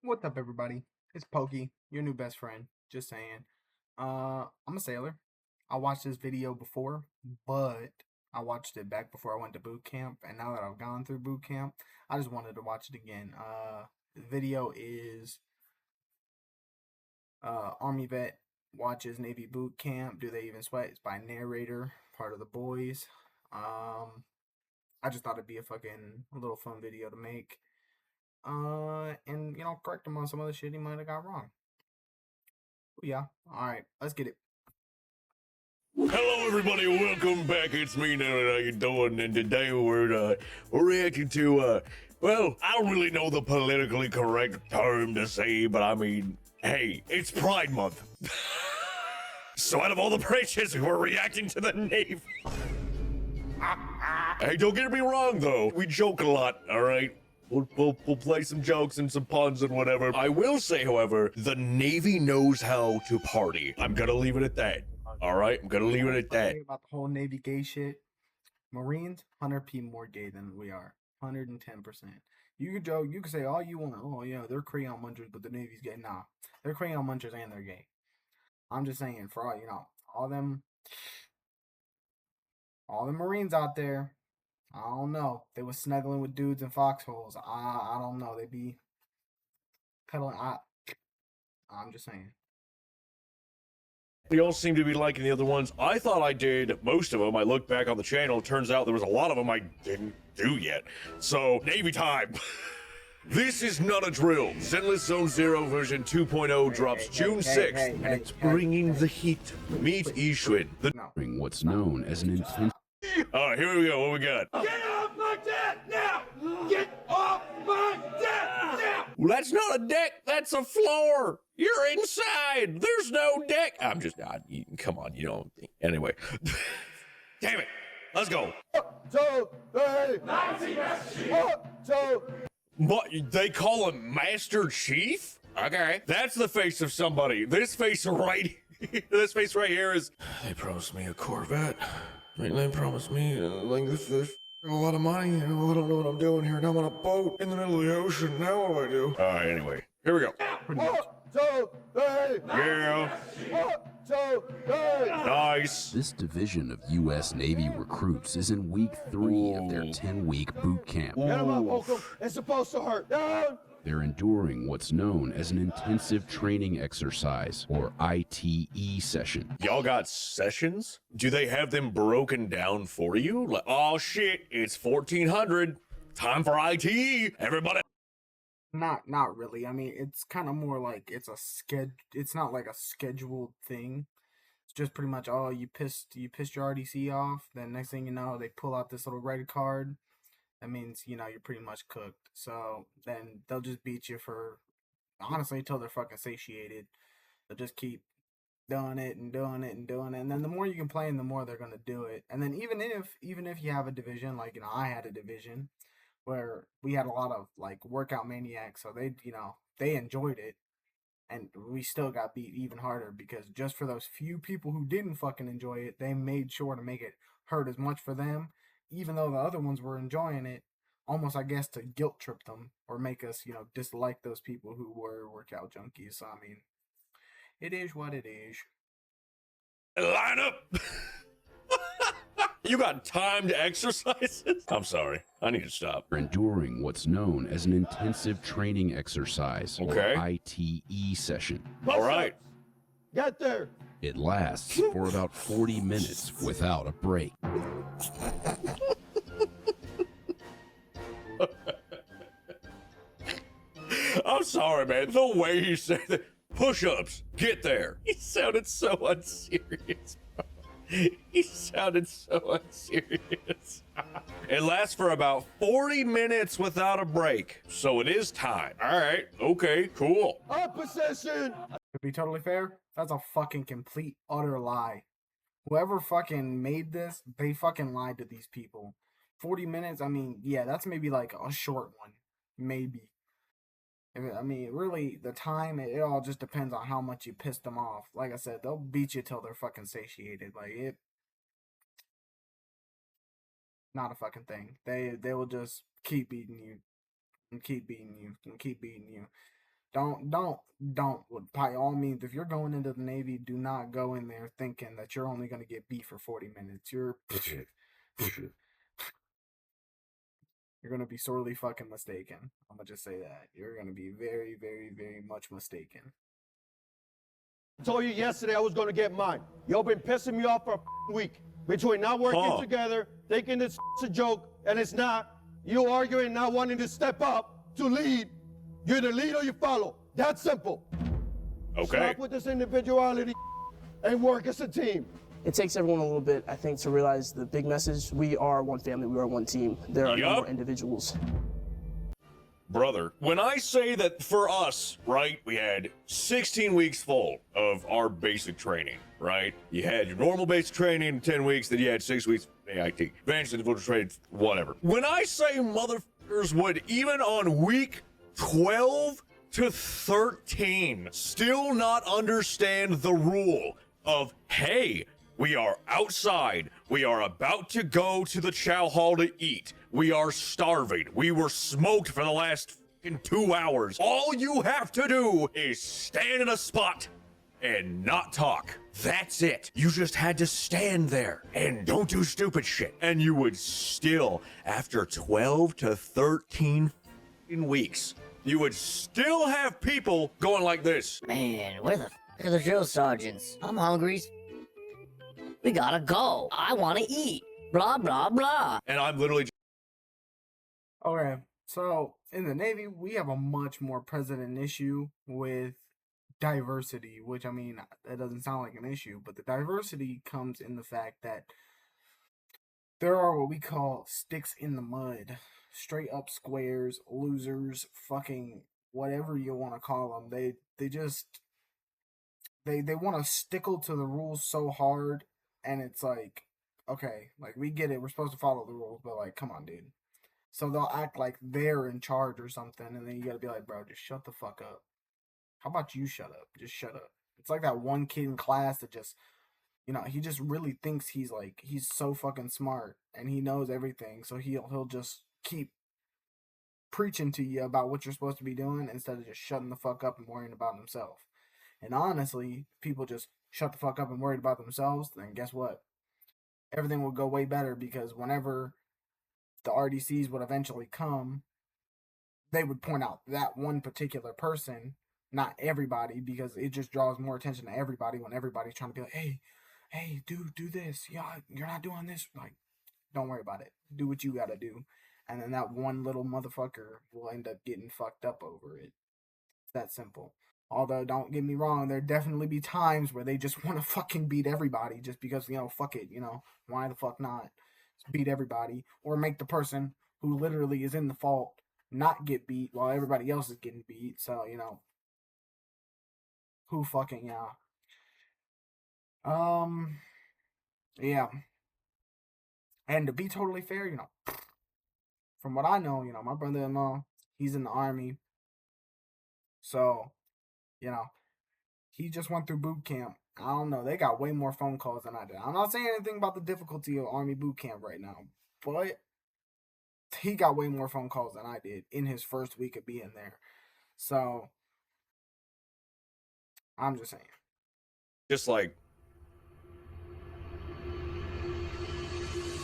What's up, everybody? It's Pokey, your new best friend. Just saying. I'm a sailor. I watched this video before, but I watched it back before I went to boot camp, and now that I've gone through boot camp, I just wanted to watch it again. The video is Army vet watches Navy boot camp. Do they even sweat? It's by narrator, part of the boys. I just thought it'd be a fucking little fun video to make. And correct him on some of the shit he might have got wrong. Yeah. All right. Let's get it. Hello, everybody. Welcome back. It's me, now. How you doing? And today we're reacting to well, I don't really know the politically correct term to say, but I mean, hey, it's Pride Month. So out of all the branches, we're reacting to the Navy. Hey, don't get me wrong though. We joke a lot. All right. We'll play some jokes and some puns and whatever. I will say, however, the Navy knows how to party. I'm gonna leave it at that. All right, I'm gonna leave it at that. About the whole Navy gay shit. Marines, 100p more gay than we are. 110%. You could joke, you could say all you want. Oh yeah, they're crayon munchers, but the Navy's gay. Nah, they're crayon munchers and they're gay. I'm just saying, for all them Marines out there. I don't know. They was snuggling with dudes in foxholes. I don't know. They be cuddling. I'm just saying. They all seem to be liking the other ones. I thought I did most of them. I looked back on the channel. Turns out there was a lot of them I didn't do yet. So, Navy time. This is not a drill. Zenless Zone Zero version 2.0 drops June 6th, and it's bringing the heat. Meet Ishwin. What's known as an intense. All right, here we go. What we got? Get off my deck now! Get off my deck now! Well, that's not a deck. That's a floor. You're inside. There's no deck. I'm just not. Come on, you don't. Anyway. Damn it. Let's go. 1, 2, 3. 19 1, 2. What? They call him Master Chief? Okay. That's the face of somebody. This face right here is. They promised me a Corvette. They promised me like this a lot of money. I don't know what I'm doing here. Now I'm on a boat in the middle of the ocean. Now what do I do? All right. Anyway, here we go. 1, 2, 3. Yeah. 1, 2, 3. Nice. This division of U.S. Navy recruits is in week 3 of their 10-week boot camp. Get him up, Holcomb. It's supposed to hurt. Down. They're enduring what's known as an intensive training exercise, or ITE session. Y'all got sessions? Do they have them broken down for you? Like, oh shit, it's 1400. Time for ITE. Everybody. Not really. I mean, it's kind of more like it's not like a scheduled thing. It's just pretty much, oh, you pissed your RDC off. Then next thing you know, they pull out this little red card. That means, you're pretty much cooked. So then they'll just beat you for, honestly, until they're fucking satiated. They'll just keep doing it and doing it and doing it. And then the more you complain, the more they're going to do it. And then even if you have a division, like, I had a division where we had a lot of, like, workout maniacs. So they enjoyed it. And we still got beat even harder because just for those few people who didn't fucking enjoy it, they made sure to make it hurt as much for them, even though the other ones were enjoying it, almost, I guess, to guilt trip them or make us, dislike those people who were workout junkies. So, I mean, it is what it is. Line up. You got timed exercises? I'm sorry. I need to stop. They're enduring what's known as an intensive training exercise, or ITE session. All right. Get there. It lasts for about 40 minutes without a break. I'm sorry, man. The way he said that. Push-ups. Get there. He sounded so unserious. He sounded so unserious. It lasts for about 40 minutes without a break. So it is time. All right. Okay, cool. Opposition. To be totally fair, that's a fucking complete, utter lie. Whoever fucking made this, they fucking lied to these people. 40 minutes, I mean, yeah, that's maybe like a short one. Maybe. I mean, really, the time, it all just depends on how much you pissed them off. Like I said, they'll beat you till they're fucking satiated. Like, not a fucking thing. They will just keep beating you and keep beating you and keep beating you. Don't. By all means, if you're going into the Navy, do not go in there thinking that you're only going to get beat for 40 minutes. You're going to be sorely fucking mistaken. I'm going to just say that. You're going to be very, very, very much mistaken. I told you yesterday I was going to get mine. Y'all been pissing me off for a week. Between not working together, thinking it's a joke, and it's not. You arguing, not wanting to step up to lead. You either lead or you follow. That's simple. Okay. Stop with this individuality and work as a team. It takes everyone a little bit, I think, to realize the big message. We are one family. We are one team. There are no more individuals. Brother, when I say that for us, right, we had 16 weeks full of our basic training, right? You had your normal basic training, 10 weeks, then you had 6 weeks AIT, advanced individual training, whatever. When I say motherfuckers would, even on week 12 to 13, still not understand the rule of, hey, we are outside. We are about to go to the chow hall to eat. We are starving. We were smoked for the last 2 hours. All you have to do is stand in a spot and not talk. That's it. You just had to stand there and don't do stupid shit. And you would still, after 12 to 13 weeks, you would still have people going like this. Man, where the f are the drill sergeants? I'm hungry. We gotta go. I want to eat. Blah, blah, blah. And I'm literally Okay, so in the Navy, we have a much more present issue with diversity, which, I mean, that doesn't sound like an issue, but the diversity comes in the fact that there are what we call sticks in the mud, straight up squares, losers, fucking whatever you want to call them. They just they want to stickle to the rules so hard, and it's like, okay, like, we get it, we're supposed to follow the rules, but like, come on, dude. So they'll act like they're in charge or something, and then you gotta be like, bro, just shut the fuck up. How about you shut up? Just shut up. It's like that one kid in class that just, he just really thinks he's so fucking smart and he knows everything, so he'll just keep preaching to you about what you're supposed to be doing instead of just shutting the fuck up and worrying about himself. And honestly, people just shut the fuck up and worried about themselves, then guess what? Everything will go way better, because whenever the RDCs would eventually come, they would point out that one particular person, not everybody, because it just draws more attention to everybody when everybody's trying to be like, hey, dude, do this. Yeah, you're not doing this. Like, don't worry about it. Do what you gotta do. And then that one little motherfucker will end up getting fucked up over it. It's that simple. Although, don't get me wrong, there definitely be times where they just want to fucking beat everybody just because, fuck it, why the fuck not? Just beat everybody. Or make the person who literally is in the fault not get beat while everybody else is getting beat. So, who fucking, yeah. Yeah. And to be totally fair, from what I know, my brother-in-law, he's in the Army. So, he just went through boot camp. I don't know. They got way more phone calls than I did. I'm not saying anything about the difficulty of Army boot camp right now, but he got way more phone calls than I did in his first week of being there. So, I'm just saying. just like,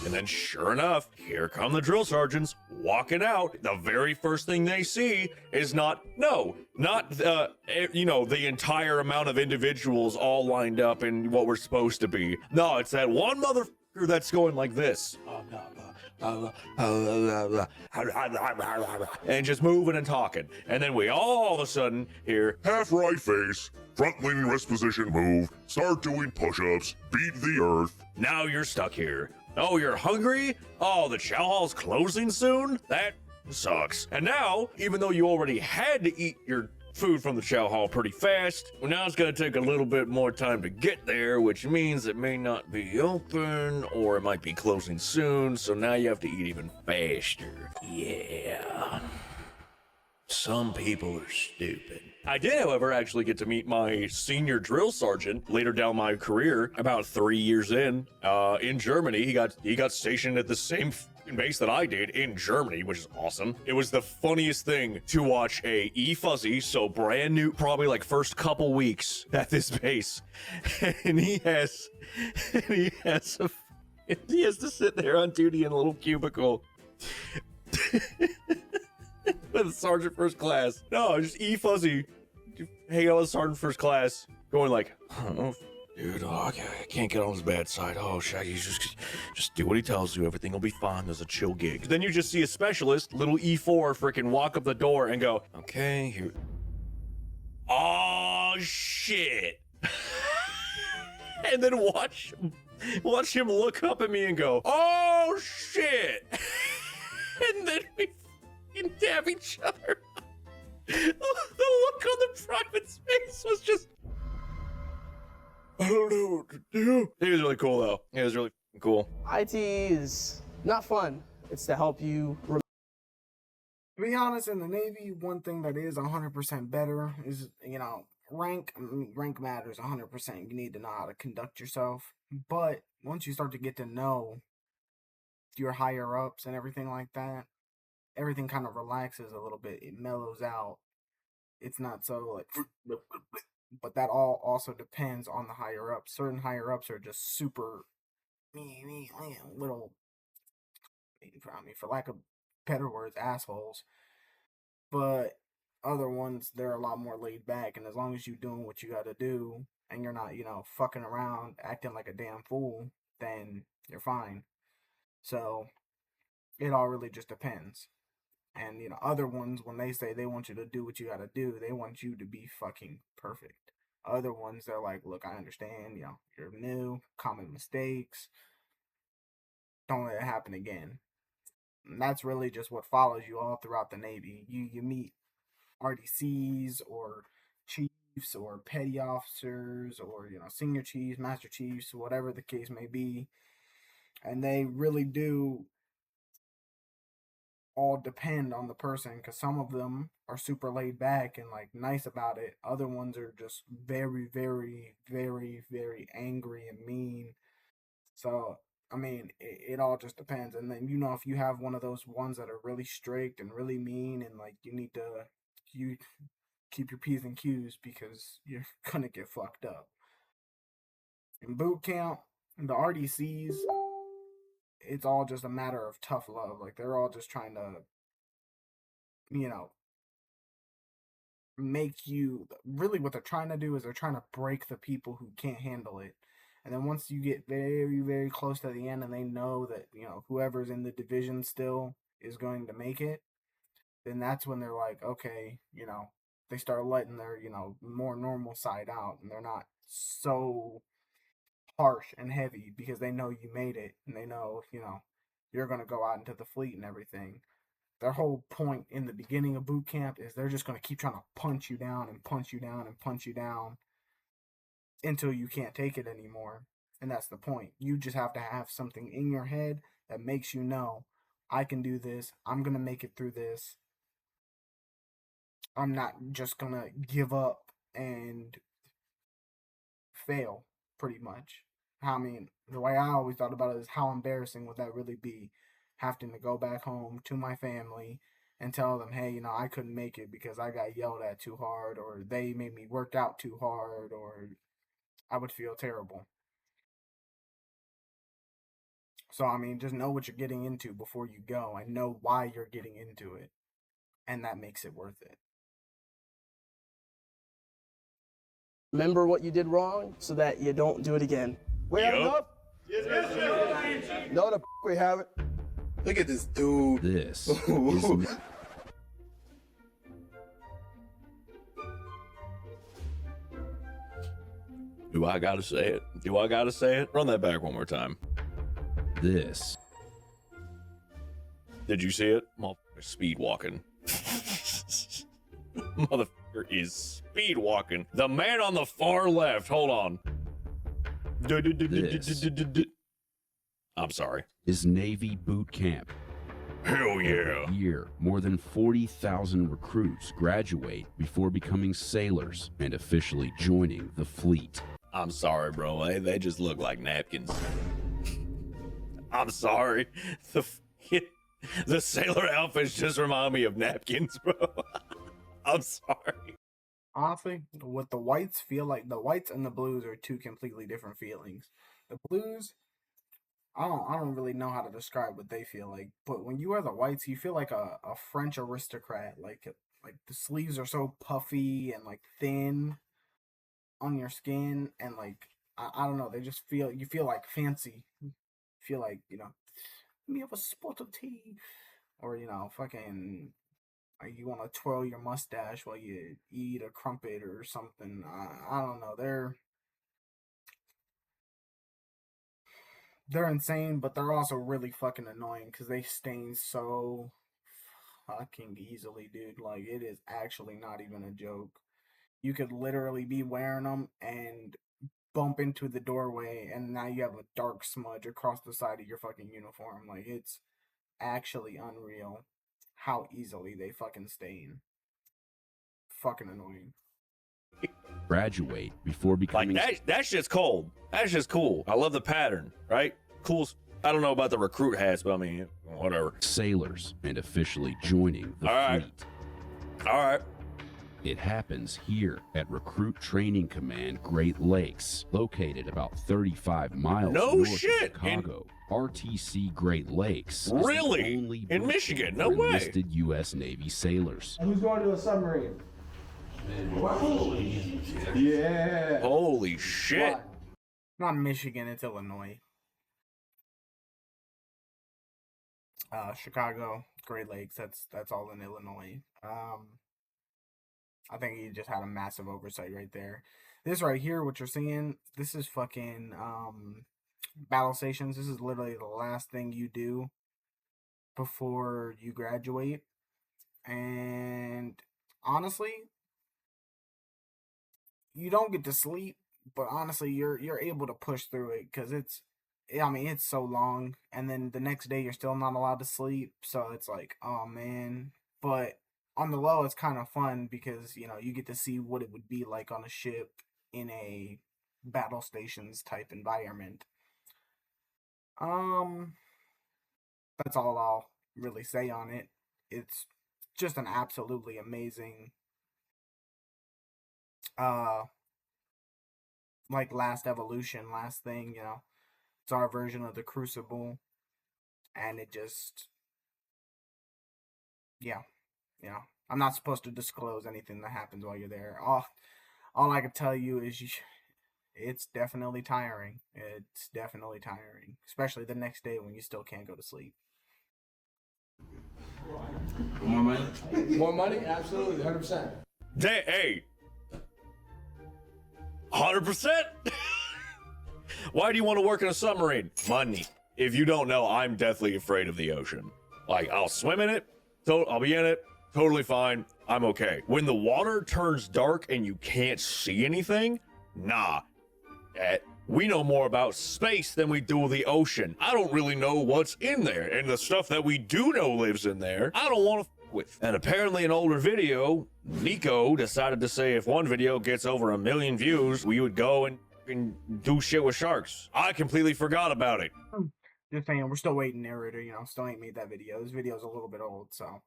and then sure enough, here come the drill sergeants walking out. The very first thing they see is not the entire amount of individuals all lined up in what we're supposed to be. No, it's that one motherfucker that's going like this. And just moving and talking. And then we all of a sudden hear, half right face, front leaning rest position move, start doing push-ups, beat the earth. now you're stuck here. Oh, you're hungry? Oh, the chow hall's closing soon? That sucks. And now, even though you already had to eat your food from the chow hall pretty fast, well, now it's gonna take a little bit more time to get there, which means it may not be open, or it might be closing soon, so now you have to eat even faster. Yeah. Some people are stupid. I did, however, actually get to meet my senior drill sergeant later down my career, about 3 years in Germany. He got stationed at the same base that I did in Germany, which is awesome. It was the funniest thing to watch a E-Fuzzy, so brand new, probably like first couple weeks at this base, and he has to sit there on duty in a little cubicle. With Sergeant First Class. No, just E-Fuzzy hanging out with Sergeant First Class, going like, oh, dude, I can't get on his bad side. Oh, Shaggy, just do what he tells you. Everything will be fine. There's a chill gig. Then you just see a specialist, little E4, freaking walk up the door and go, okay, here. Oh, shit. And then watch him look up at me and go, oh, shit. And then we fucking dab each other. The look on the private's face was just, I don't know what to do. He was really cool, though. He was really cool. IT is not fun. It's to help you. To be honest, in the Navy, one thing that is 100% better is, rank matters 100%. You need to know how to conduct yourself. But once you start to get to know your higher ups and everything like that, everything kind of relaxes a little bit. It mellows out. It's not so like, but that all also depends on the higher ups. Certain higher ups are just super little, for lack of better words, assholes. But other ones, they're a lot more laid back, and as long as you're doing what you got to do and you're not, fucking around acting like a damn fool, then you're fine. So it all really just depends. And, other ones, when they say they want you to do what you got to do, they want you to be fucking perfect. Other ones, they're like, look, I understand, you're new, common mistakes, don't let it happen again. And that's really just what follows you all throughout the Navy. You meet RDCs or chiefs or petty officers or, senior chiefs, master chiefs, whatever the case may be. And they really do all depend on the person, because some of them are super laid back and like nice about it. Other ones are just very, very, very, very angry and mean. So I mean, it all just depends. And then if you have one of those ones that are really strict and really mean, and like you keep your P's and Q's, because you're gonna get fucked up. In boot camp, the RDCs, it's all just a matter of tough love. Like, they're all just trying to, make you, really what they're trying to do is they're trying to break the people who can't handle it. And then once you get very, very close to the end and they know that, whoever's in the division still is going to make it, then that's when they're like, okay, they start letting their, more normal side out, and they're not so harsh and heavy, because they know you made it, and they know, you're going to go out into the fleet and everything. Their whole point in the beginning of boot camp is they're just going to keep trying to punch you down and punch you down and punch you down until you can't take it anymore. And that's the point. You just have to have something in your head that makes you know, I can do this. I'm going to make it through this. I'm not just going to give up and fail, pretty much. I mean, the way I always thought about it is, how embarrassing would that really be, having to go back home to my family and tell them, hey, I couldn't make it because I got yelled at too hard, or they made me work out too hard, or I would feel terrible. So, I mean, just know what you're getting into before you go, and know why you're getting into it. And that makes it worth it. Remember what you did wrong so that you don't do it again. We have enough? Yes, sir. No, the we have it. Look at this dude. This is Do I gotta say it? Do I gotta say it? Run that back one more time. this. Did you see it? Motherfucker speed walking. Motherfucker is speed walking. The man on the far left. Hold on. This I'm sorry. is Navy boot camp. Hell yeah. Year, more than 40,000 recruits graduate before becoming sailors and officially joining the fleet. I'm sorry, bro. They just look like napkins. I'm sorry. The sailor outfits just remind me of napkins, bro. I'm sorry. Honestly, what the whites feel like, the whites and the blues are two completely different feelings. The blues, I don't really know how to describe what they feel like, but when you wear the whites, you feel like a French aristocrat. Like the sleeves are so puffy and like thin on your skin, and like I don't know, they just feel, you feel like fancy. You feel like, let me have a spot of tea, or fucking. You want to twirl your mustache while you eat a crumpet or something. I don't know. They're insane, but they're also really fucking annoying because they stain so fucking easily, dude. Like, it is actually not even a joke. You could literally be wearing them and bump into the doorway, and now you have a dark smudge across the side of your fucking uniform. Like, it's actually unreal how easily they fucking stain. Fucking annoying. Graduate before becoming... Like, that's just cold. That's just cool. I love the pattern, right? Cool. I don't know about the recruit hats, but I mean, whatever. Sailors and officially joining the fleet. All right. It happens here at Recruit Training Command Great Lakes, located about 35 miles north of Chicago. RTC Great Lakes is really? the only In Michigan? No for way. enlisted U.S. Navy sailors. Who's going to a submarine? Yeah. Holy shit. Why? Not Michigan, it's Illinois. Chicago, Great Lakes, that's all in Illinois. I think he just had a massive oversight right there. This right here, what you're seeing, this is fucking battle stations. This is literally the last thing you do before you graduate. And honestly, you don't get to sleep, but honestly, you're able to push through it because it's so long, and then the next day you're still not allowed to sleep, so it's like, oh man. But on the low, it's kind of fun because you get to see what it would be like on a ship in a battle stations type environment. That's all I'll really say on it. It's just an absolutely amazing like last evolution, last thing, it's our version of the Crucible, and it just, yeah, I'm not supposed to disclose anything that happens while you're there. All I can tell you is it's definitely tiring. It's definitely tiring, especially the next day when you still can't go to sleep. More money? More money? Absolutely, 100%. Hey, 100%? Why do you want to work in a submarine? Money. If you don't know, I'm deathly afraid of the ocean. Like, I'll swim in it, I'll be in it, totally fine, I'm okay. When the water turns dark and you can't see anything, nah. We know more about space than we do the ocean. I don't really know what's in there, and the stuff that we do know lives in there, I don't want to with. And apparently an older video, Nico decided to say if one video gets over 1 million views, we would go and do shit with sharks. I completely forgot about it. Just saying, we're still waiting, narrator, still ain't made that video. This video's a little bit old, so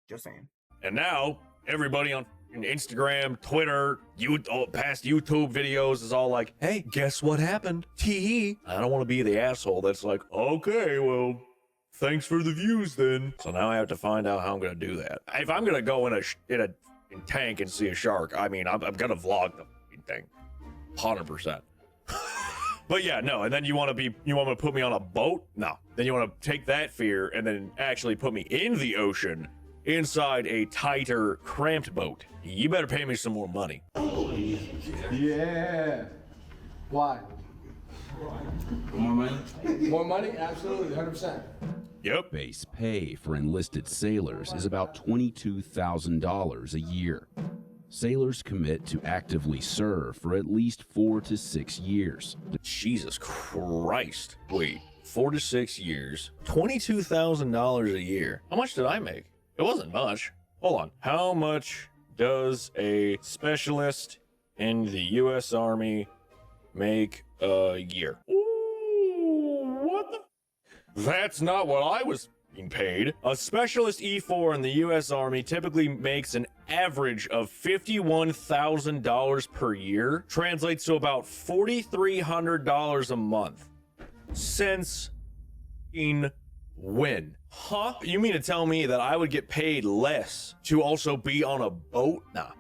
just saying. And now everybody on Instagram, Twitter, past YouTube videos is all like, hey, guess what happened? Tee. I don't want to be the asshole that's like, okay, well, thanks for the views then. So now I have to find out how I'm going to do that. If I'm going to go in a tank and see a shark, I mean, I'm going to vlog the thing. 100%. But yeah, no, and then you want to put me on a boat? No. Then you want to take that fear and then actually put me in the ocean inside a tighter, cramped boat. You better pay me some more money. Yeah. Why? More money? More money? Absolutely, 100%. Yep. Base pay for enlisted sailors is about $22,000 a year. Sailors commit to actively serve for at least 4 to 6 years. Jesus Christ. Wait, 4 to 6 years, $22,000 a year. How much did I make? It wasn't much. Hold on. How much does a specialist in the U.S. Army make a year? Ooh, what the? That's not what I was being paid. A specialist E4 in the U.S. Army typically makes an average of $51,000 per year. Translates to about $4,300 a month. Since when? Huh? You mean to tell me that I would get paid less to also be on a boat? Nah.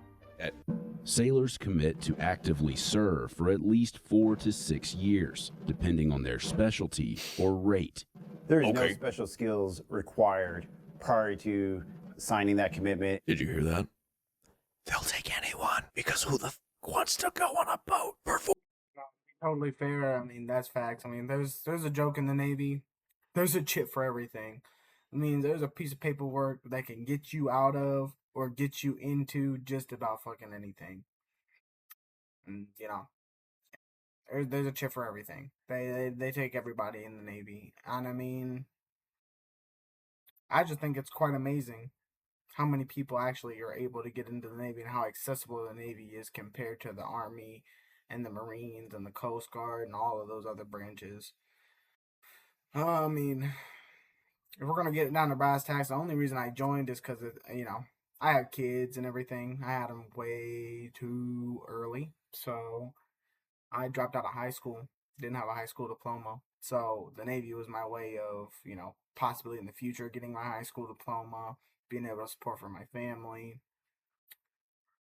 Sailors commit to actively serve for at least 4 to 6 years, depending on their specialty or rate. There is no special skills required prior to signing that commitment. Did you hear that? They'll take anyone, because who the wants to go on a boat for 4? Totally fair. I mean, that's facts. I mean, there's a joke in the Navy. There's a chip for everything. I mean, there's a piece of paperwork that can get you out of or get you into just about fucking anything. And, you know, there's a chip for everything. They take everybody in the Navy. And I mean, I just think it's quite amazing how many people actually are able to get into the Navy and how accessible the Navy is compared to the Army and the Marines and the Coast Guard and all of those other branches. I mean, if we're going to get it down to brass tacks, the only reason I joined is because, you know, I have kids and everything. I had them way too early. So I dropped out of high school, didn't have a high school diploma. So the Navy was my way of, you know, possibly in the future getting my high school diploma, being able to support for my family,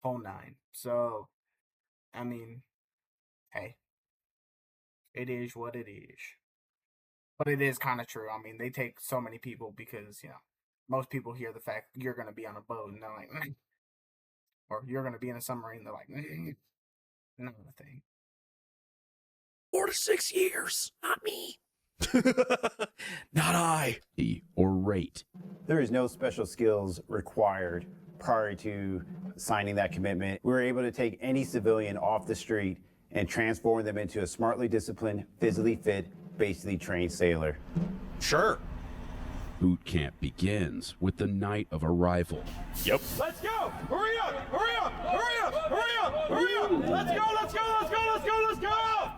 whole nine. So, I mean, hey, it is what it is. But it is kind of true. I mean, they take so many people because, you know, most people hear the fact you're going to be on a boat and they're like, or you're going to be in a submarine, they're like, not a thing. 4 to 6 years, not me. Not I. Or rate. There is no special skills required prior to signing that commitment. We were able to take any civilian off the street and transform them into a smartly disciplined, physically fit, basically trained sailor. Sure. Boot camp begins with the night of arrival. Yep. Let's go! Hurry up! Hurry up! Hurry up! Hurry up! Hurry up! Let's go! Let's go! Let's go! Let's go! Let's go!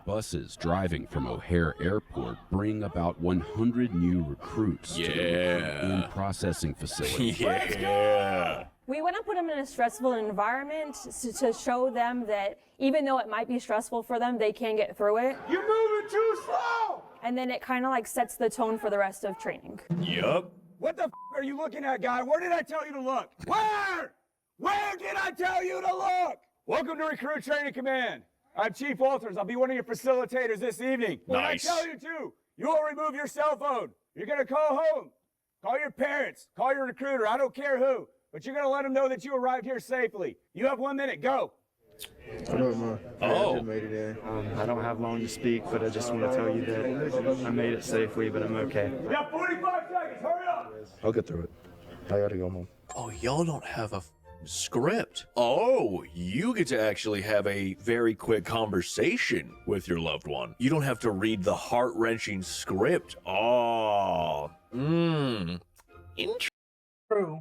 Buses driving from O'Hare Airport bring about 100 new recruits to the in-processing facility. Yeah. We want to put them in a stressful environment to show them that even though it might be stressful for them, they can get through it. You're moving too slow! And then it kind of like sets the tone for the rest of training. Yup. What the are you looking at, guy? Where did I tell you to look? Where? Where did I tell you to look? Welcome to Recruit Training Command. I'm Chief Walters. I'll be one of your facilitators this evening. When I tell you to, you will remove your cell phone. You're going to call home. Call your parents. Call your recruiter. I don't care who. But you're going to let them know that you arrived here safely. You have 1 minute. Go. I made it in. I don't have long to speak, but I just want to tell you that I made it safely, but I'm okay. You have 45 seconds. Hurry up. I'll get through it. I gotta go home. Oh, y'all don't have a script. Oh, you get to actually have a very quick conversation with your loved one. You don't have to read the heart-wrenching script. Oh, True.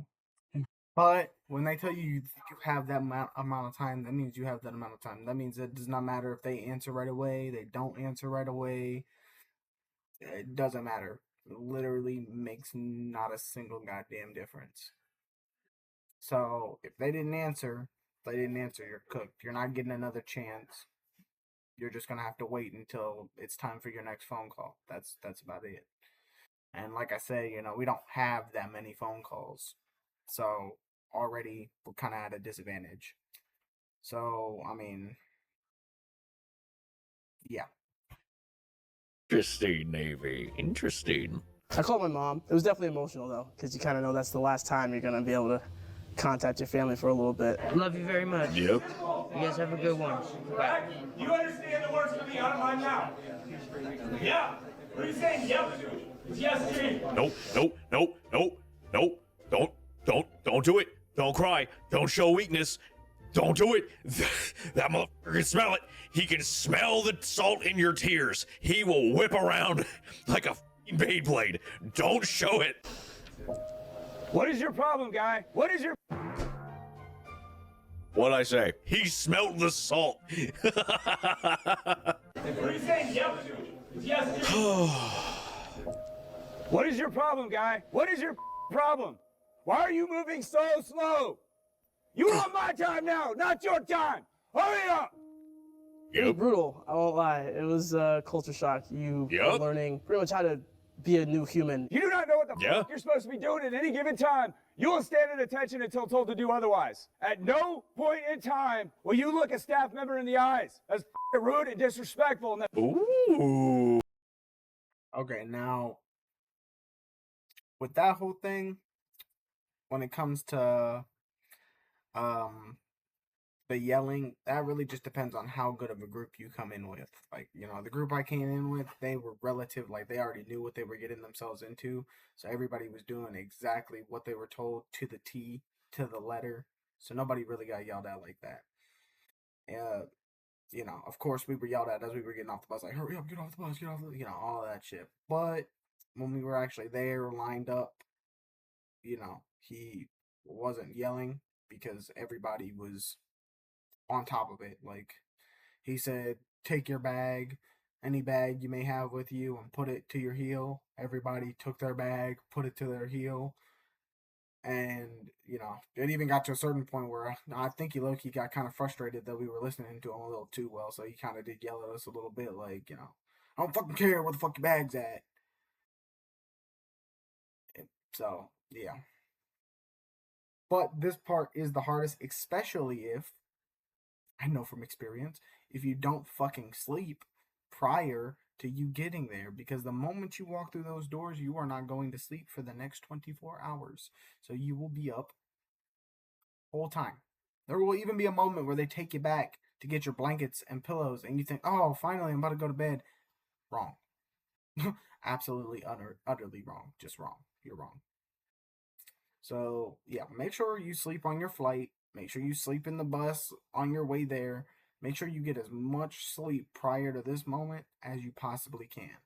But when they tell you have that amount of time, that means you have that amount of time. That means it does not matter if they answer right away, they don't answer right away. It doesn't matter. It literally makes not a single goddamn difference. So if they didn't answer, you're cooked. You're not getting another chance. You're just gonna have to wait until it's time for your next phone call. That's about it. And like I say, you know, we don't have that many phone calls. So already we're kind of at a disadvantage. So, I mean, yeah. Interesting, Navy. Interesting. I called my mom. It was definitely emotional, though, because you kind of know that's the last time you're going to be able to contact your family for a little bit. Love you very much. Yep. You guys have a good one. Bye. You understand the words coming out of my mouth? Yeah. What are you saying? Yep. Yes, Chief. Nope. Don't do it. Don't cry. Don't show weakness. Don't do it. That motherfucker can smell it. He can smell the salt in your tears. He will whip around like a Beyblade. Don't show it. What is your problem, guy? What is your... What'd I say? He smelt the salt. What is your problem, guy? What is your problem? Why are you moving so slow? You want my time now, not your time. Hurry up! It was brutal. I won't lie. It was a culture shock. You are learning pretty much how to be a new human. You do not know what the fuck you're supposed to be doing at any given time. You will stand at attention until told to do otherwise. At no point in time will you look a staff member in the eyes. That's rude and disrespectful. And Ooh. Okay, now with that whole thing, when it comes to the yelling, that really just depends on how good of a group you come in with. Like, you know, the group I came in with, they were relative, like they already knew what they were getting themselves into. So everybody was doing exactly what they were told to the T, to the letter. So nobody really got yelled at like that. You know, of course we were yelled at as we were getting off the bus, like, hurry up, get off the bus, get off the, you know, all that shit. But when we were actually there, lined up, you know, he wasn't yelling because everybody was on top of it. Like, he said, take your bag, any bag you may have with you, and put it to your heel. Everybody took their bag, put it to their heel. And, you know, it even got to a certain point where I think he low-key got kind of frustrated that we were listening to him a little too well. So he kind of did yell at us a little bit, like, you know, I don't fucking care where the fuck your bag's at. So, yeah. But this part is the hardest, especially if, I know from experience, if you don't fucking sleep prior to you getting there, because the moment you walk through those doors, you are not going to sleep for the next 24 hours. So you will be up whole time. There will even be a moment where they take you back to get your blankets and pillows, and you think, oh, finally, I'm about to go to bed. Wrong. Absolutely, utterly wrong. Just wrong. You're wrong. So, yeah, make sure you sleep on your flight. Make sure you sleep in the bus on your way there. Make sure you get as much sleep prior to this moment as you possibly can.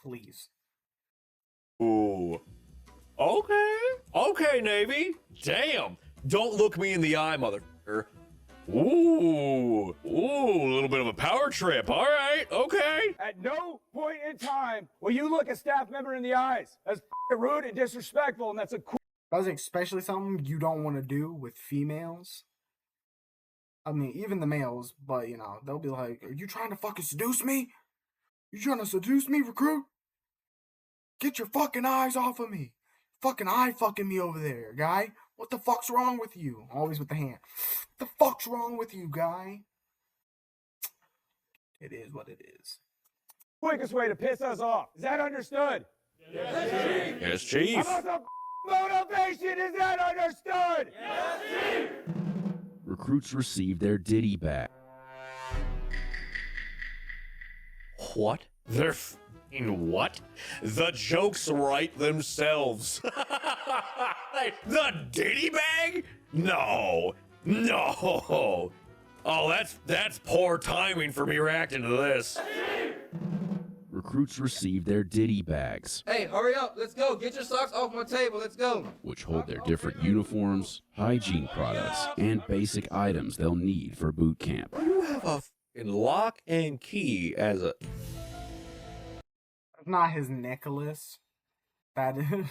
Please. Ooh. Okay. Okay, Navy. Damn. Don't look me in the eye, motherfucker. Ooh. Ooh, a little bit of a power trip. All right. Okay. at no point in time will you look a staff member in the eyes. That's rude and disrespectful, and that's a That's especially something you don't want to do with females. I mean, even the males, but, you know, they'll be like, are you trying to fucking seduce me? You trying to seduce me, recruit? Get your fucking eyes off of me. Fucking eye fucking me over there, guy. What the fuck's wrong with you? Always with the hand. What the fuck's wrong with you, guy? It is what it is. quickest way to piss us off. Is that understood? Yes, Chief. Yes, Chief. How about the motivation? Is that understood? Yes, Chief. Recruits received their Diddy back. What? They're f***ing what? The jokes write themselves. The Diddy bag? No. No. Oh, that's poor timing for me reacting to this. Recruits received their Diddy bags. Hey, hurry up. Let's go. Get your socks off my table. Let's go. Which hold their different uniforms, hygiene products, and basic items they'll need for boot camp. You have a f***ing lock and key as a... That's not his necklace. That is...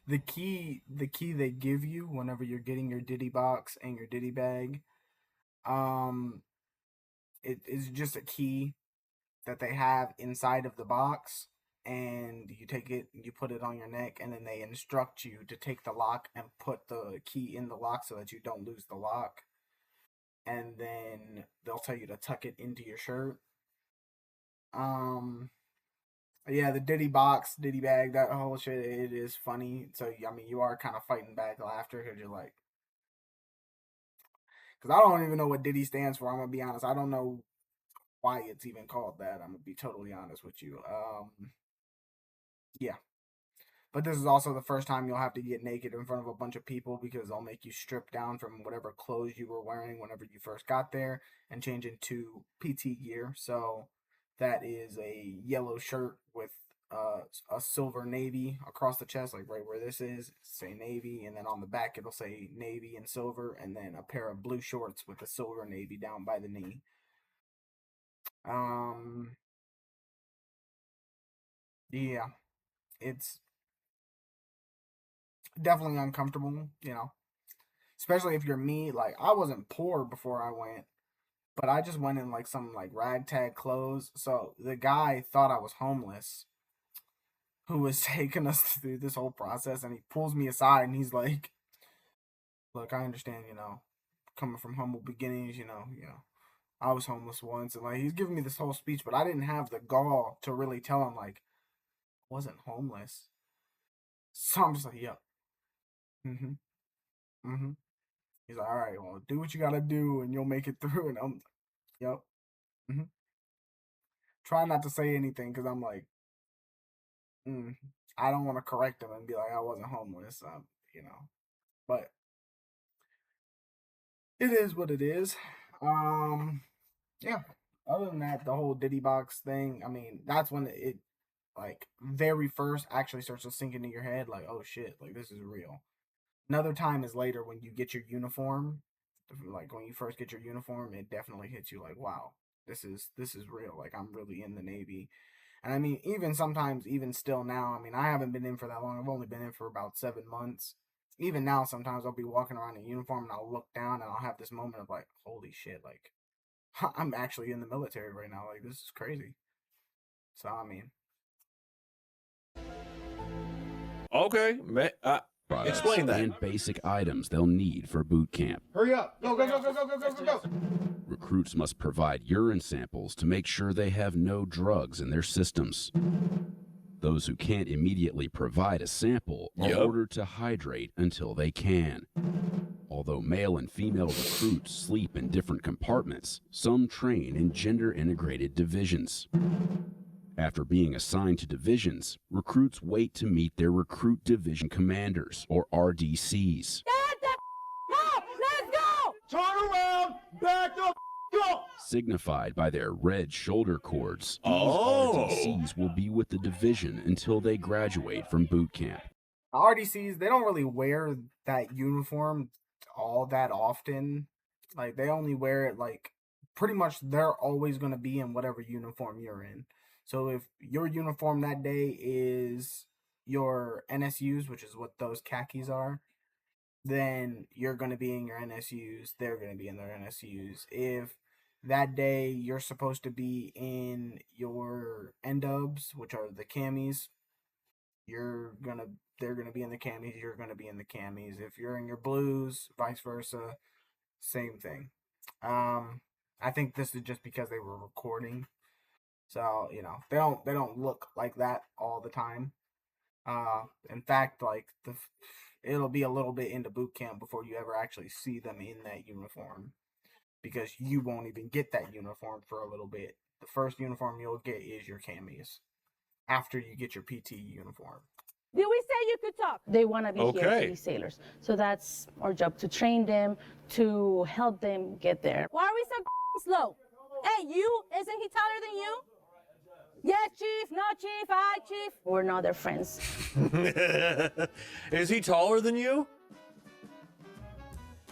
The key they give you whenever you're getting your Diddy box and your Diddy bag, it is just a key that they have inside of the box, and you take it, you put it on your neck, and then they instruct you to take the lock and put the key in the lock so that you don't lose the lock. And then they'll tell you to tuck it into your shirt. Yeah, the Diddy box, Diddy bag, that whole shit, it is funny. So, I mean, you are kind of fighting back laughter because you're like... Because I don't even know what Diddy stands for, I'm going to be honest. I don't know why it's even called that. I'm going to be totally honest with you. Yeah. But this is also the first time you'll have to get naked in front of a bunch of people because they'll make you strip down from whatever clothes you were wearing whenever you first got there and change into PT gear. So... that is a yellow shirt with a silver Navy across the chest, like right where this is, say Navy, and then on the back it'll say Navy and silver, and then a pair of blue shorts with a silver Navy down by the knee. Yeah, it's definitely uncomfortable, you know, especially if you're me. Like, I wasn't poor before I went, but I just went in like some like ragtag clothes. So the guy thought I was homeless, who was taking us through this whole process, and he pulls me aside and he's like, "Look, I understand, you know, coming from humble beginnings, you know, I was homeless once," and like he's giving me this whole speech, but I didn't have the gall to really tell him like I wasn't homeless. So I'm just like, "Yep, mm-hmm, mm-hmm." He's like, "All right, well, do what you gotta do, and you'll make it through." And I'm like, "Yep." Mm-hmm. Try not to say anything because I'm like, I don't want to correct him and be like I wasn't homeless, you know. But it is what it is. Yeah. Other than that, the whole Diddy box thing, I mean, that's when it like very first actually starts to sink into your head, like, oh shit, like this is real. Another time is later when you get your uniform. Like when you first get your uniform, it definitely hits you like, wow, this is real. Like I'm really in the Navy. And I mean, even sometimes, even still now, I mean, I haven't been in for that long. I've only been in for about 7 months. Even now, sometimes I'll be walking around in uniform and I'll look down and I'll have this moment of like, holy shit, like I'm actually in the military right now. Like this is crazy. So I mean, Okay, explain that. And basic items they'll need for boot camp. Hurry up. Go, go, go, go, go, go, go, go, go. Recruits must provide urine samples to make sure they have no drugs in their systems. Those who can't immediately provide a sample are ordered to hydrate until they can. Although male and female recruits sleep in different compartments, some train in gender-integrated divisions. After being assigned to divisions, recruits wait to meet their recruit division commanders, or RDCs. Let's go! Turn around, back up, go! Signified by their red shoulder cords, these Oh. RDCs will be with the division until they graduate from boot camp. RDCs, they don't really wear that uniform all that often. Like they only wear it like pretty much they're always going to be in whatever uniform you're in. So if your uniform that day is your NSUs, which is what those khakis are, then you're going to be in your NSUs, they're going to be in their NSUs. If that day you're supposed to be in your NDubs, which are the camis, they're gonna be in the camis, you're gonna be in the camis. If you're in your blues, vice versa, same thing. I think this is just because they were recording. So, you know, they don't look like that all the time. In fact, like it'll be a little bit into boot camp before you ever actually see them in that uniform, because you won't even get that uniform for a little bit. The first uniform you'll get is your camis after you get your PT uniform. Did we say you could talk? They want to be here to be sailors. So that's our job, to train them, to help them get there. Why are we so slow? Hey, you, isn't he taller than you? Yes, Chief, no, Chief, I, Chief. We're not their friends. Is he taller than you?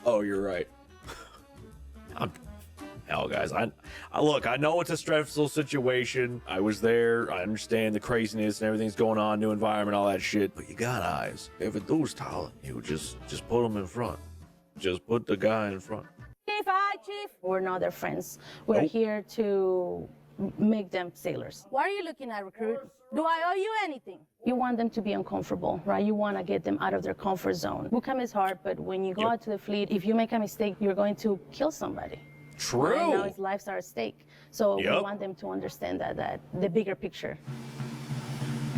Oh, you're right. Hell, guys, I look, I know it's a stressful situation. I was there. I understand the craziness and everything's going on, new environment, all that shit. But you got eyes. If a dude's taller than you, just put him in front. Just put the guy in front. Chief, I, Chief. We're not their friends. We're here to make them sailors. Why are you looking at recruit? Do I owe you anything? You want them to be uncomfortable, right? You want to get them out of their comfort zone. Bootcamp is hard, but when you go out to the fleet, if you make a mistake, you're going to kill somebody. True. And now his lives are at stake. So we want them to understand that the bigger picture.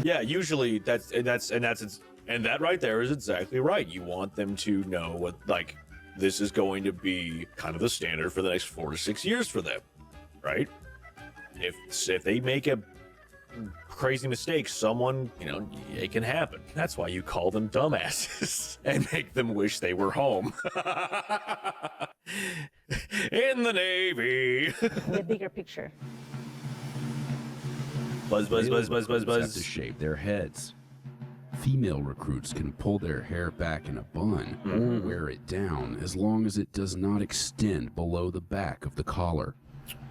Yeah, usually and that right there is exactly right. You want them to know what, like, this is going to be kind of the standard for the next 4 to 6 years for them, right? If they make a crazy mistake, someone, you know, it can happen. That's why you call them dumbasses and make them wish they were home. In the Navy. The bigger picture. Buzz, buzz, buzz, buzz, buzz, Have to buzz. shave their heads. Female recruits can pull their hair back in a bun or wear it down as long as it does not extend below the back of the collar.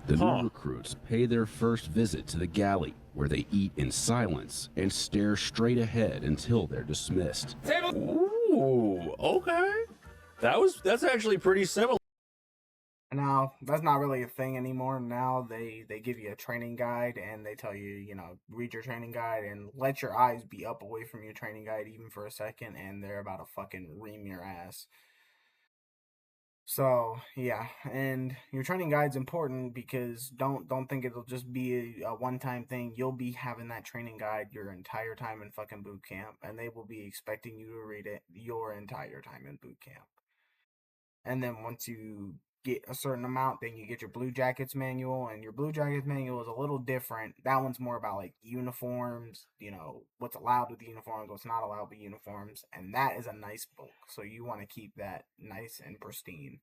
The new recruits pay their first visit to the galley, where they eat in silence and stare straight ahead until they're dismissed. Ooh, okay. That's actually pretty similar. Now, that's not really a thing anymore. Now they give you a training guide and they tell you, you know, read your training guide and let your eyes be up away from your training guide even for a second, and they're about to fucking ream your ass. So, yeah, and your training guide's important because don't think it'll just be a one-time thing. You'll be having that training guide your entire time in fucking boot camp, and they will be expecting you to read it your entire time in boot camp. And then once you get a certain amount, then you get your Blue Jackets manual, and your Blue Jackets manual is a little different. That one's more about like uniforms, you know, what's allowed with the uniforms, what's not allowed with uniforms, and that is a nice book. So you want to keep that nice and pristine.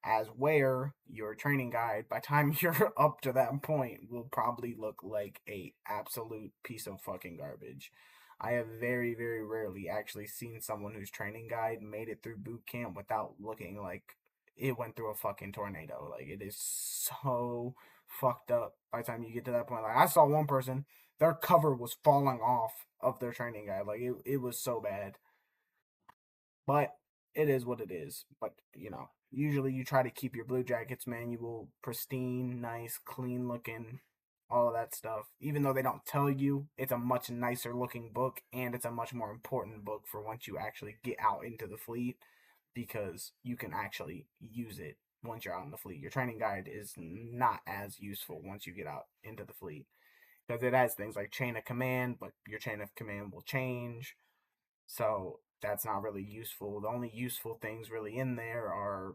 As where your training guide, by the time you're up to that point, will probably look like a absolute piece of fucking garbage. I have very, very rarely actually seen someone whose training guide made it through boot camp without looking like it went through a fucking tornado. Like, it is so fucked up by the time you get to that point. Like, I saw one person, their cover was falling off of their training guide. Like, it was so bad. But it is what it is. But, you know, usually you try to keep your Blue Jackets manual pristine, nice, clean looking, all of that stuff. Even though they don't tell you, it's a much nicer looking book, and it's a much more important book for once you actually get out into the fleet, because you can actually use it once you're out in the fleet. Your training guide is not as useful once you get out into the fleet, because it has things like chain of command, but your chain of command will change. So that's not really useful. The only useful things really in there are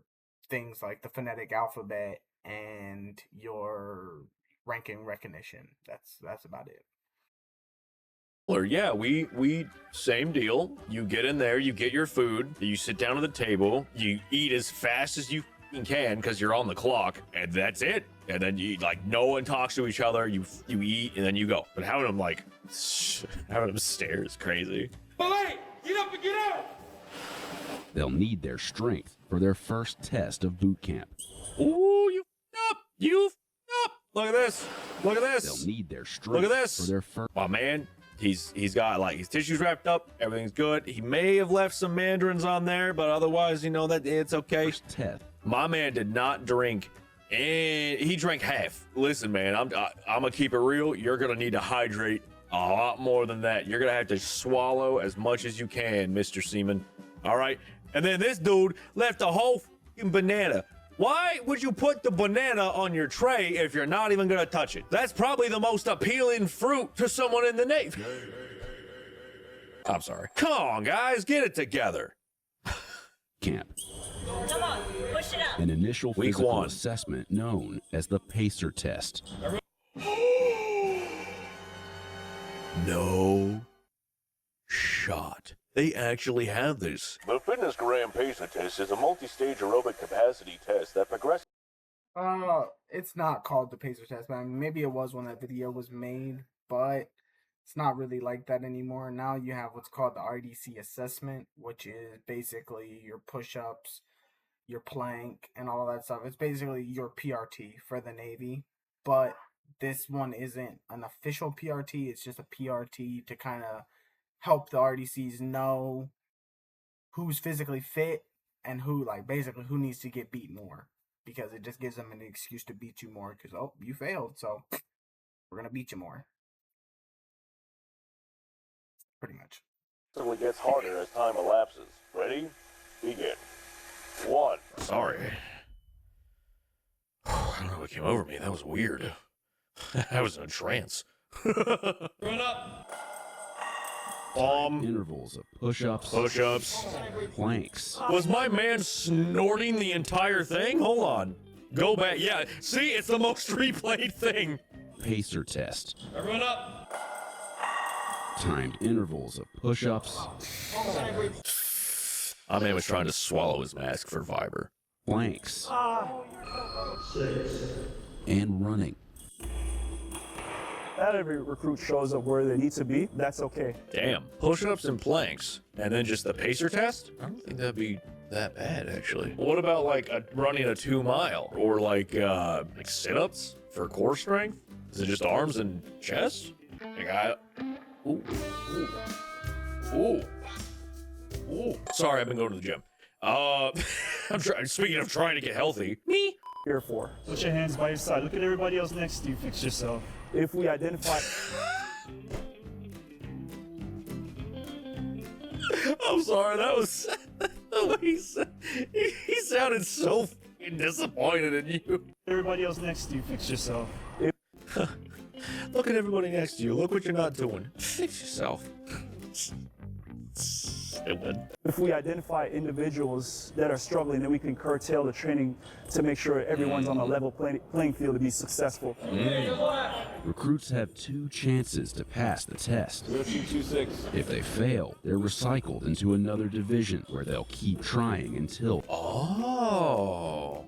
things like the phonetic alphabet and your ranking recognition. That's about it. Or yeah, we same deal. You get in there, you get your food, you sit down at the table, you eat as fast as you can because you're on the clock, and that's it. And then you like no one talks to each other. You eat and then you go. But having them stare is crazy. Hey, get up and get out! They'll need their strength for their first test of boot camp. Ooh, you up! Look at this! Look at this! They'll need their strength. Look at this! For their first. My man, he's got like his tissues wrapped up. Everything's good. He may have left some mandarins on there, but otherwise, you know that it's okay. Test. My man did not drink, and he drank half. Listen, man, I'm gonna keep it real. You're gonna need to hydrate a lot more than that. You're gonna have to swallow as much as you can, Mr. Seaman. All right. And then this dude left a whole fucking banana. Why would you put the banana on your tray if you're not even gonna touch it? That's probably the most appealing fruit to someone in the Navy. I'm sorry. Come on, guys, get it together. Camp. Come on, push it up. An initial Week physical 1. assessment known as the pacer test. No shot. They actually have this. The Fitness Gram Pacer Test is a multi-stage aerobic capacity test that progresses. It's not called the pacer test, man. Maybe it was when that video was made, but it's not really like that anymore. Now you have what's called the RDC assessment, which is basically your push-ups, your plank, and all of that stuff. It's basically your PRT for the Navy, but this one isn't an official PRT. It's just a PRT to kind of help the RDCs know who's physically fit and who, like, basically who needs to get beat more, because it just gives them an excuse to beat you more because, oh, you failed, so we're gonna beat you more. Pretty much. It gets harder as time elapses. Ready? Begin. 1. Sorry. I don't know what came over me. That was weird. I was in a trance. Run up! Intervals of push-ups. Planks. Was my man snorting the entire thing? Hold on. Go back. Yeah, see, it's the most replayed thing. Pacer test. Run up! Timed intervals of push-ups. My man was trying to swallow his mask for Viber. Planks. And running. Not every recruit shows up where they need to be. That's okay. Damn. Push-ups and planks, and then just the pacer test? I don't think that'd be that bad, actually. What about like running a 2 mile or like sit-ups for core strength? Is it just arms and chest? Like ooh. Sorry, I've been going to the gym. Speaking of trying to get healthy. Me? Here for. Put your hands by your side. Look at everybody else next to you. Fix yourself. If we identify. I'm sorry, that was the way he said. He sounded so fucking disappointed in you. Everybody else next to you. Fix yourself. Look at everybody next to you. Look what you're not doing. Fix yourself. Stupid. If we identify individuals that are struggling, then we can curtail the training to make sure everyone's on a level playing field to be successful. Recruits have 2 chances to pass the test. If they fail, they're recycled into another division where they'll keep trying until. Oh,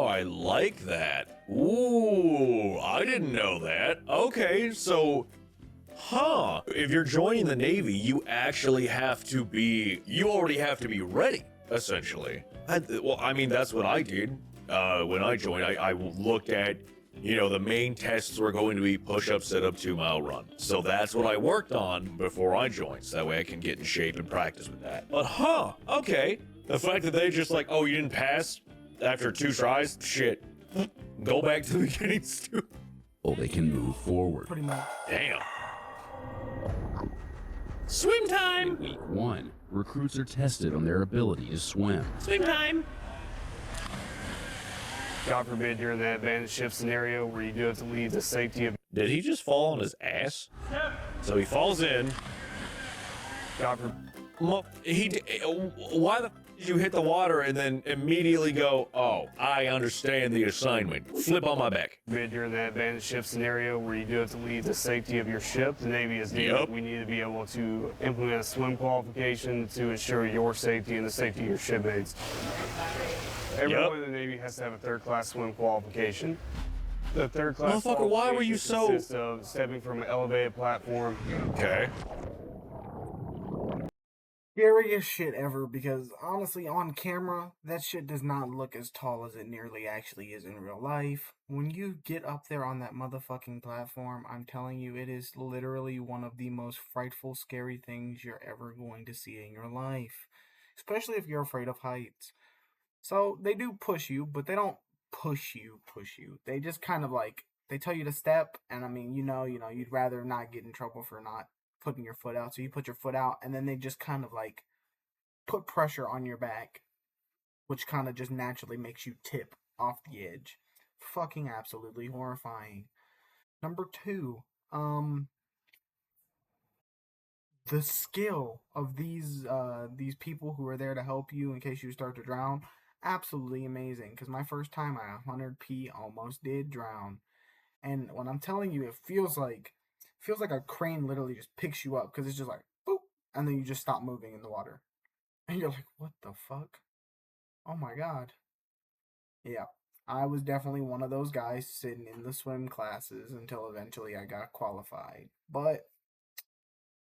I like that. Ooh, I didn't know that. Okay, so, if you're joining the Navy, you actually have to be, you already have to be ready, essentially. I mean, that's what I did when I joined. I looked at, the main tests were going to be push-up, sit-up, 2 mile run. So that's what I worked on before I joined, so that way I can get in shape and practice with that. But okay. The fact that they just like, oh, you didn't pass after 2 tries? Shit. Go back to the beginning, Stu. Well, they can move forward. Pretty much. Damn. Swim time! In week 1, recruits are tested on their ability to swim. Swim time! God forbid you're in that advanced shift scenario where you do have to leave the safety of. Did he just fall on his ass? So he falls in. God forbid. Why the f did you hit the water and then immediately go, oh, I understand the assignment. Flip on my back. You're in that advanced shift scenario where you do have to leave the safety of your ship. The Navy is needed. Yep. We need to be able to implement a swim qualification to ensure your safety and the safety of your shipmates. Everyone in the Navy has to have a 3rd-class swim qualification. The 3rd-class Motherfucker, why were you so... consists of stepping from an elevated platform. Okay. Scariest shit ever, because honestly, on camera, that shit does not look as tall as it nearly actually is in real life. When you get up there on that motherfucking platform, I'm telling you, it is literally one of the most frightful, scary things you're ever going to see in your life. Especially if you're afraid of heights. So, they do push you, but they don't push you. They just kind of like, they tell you to step, and I mean, you'd rather not get in trouble for not putting your foot out, so you put your foot out, and then they just kind of like put pressure on your back, which kind of just naturally makes you tip off the edge. Fucking absolutely horrifying. Number 2, the skill of these people who are there to help you in case you start to drown, absolutely amazing. Because my first time I 100p almost did drown, and when I'm telling you, it feels like a crane literally just picks you up, because it's just like, boop, and then you just stop moving in the water. And you're like, what the fuck? Oh my god. Yeah, I was definitely one of those guys sitting in the swim classes until eventually I got qualified. But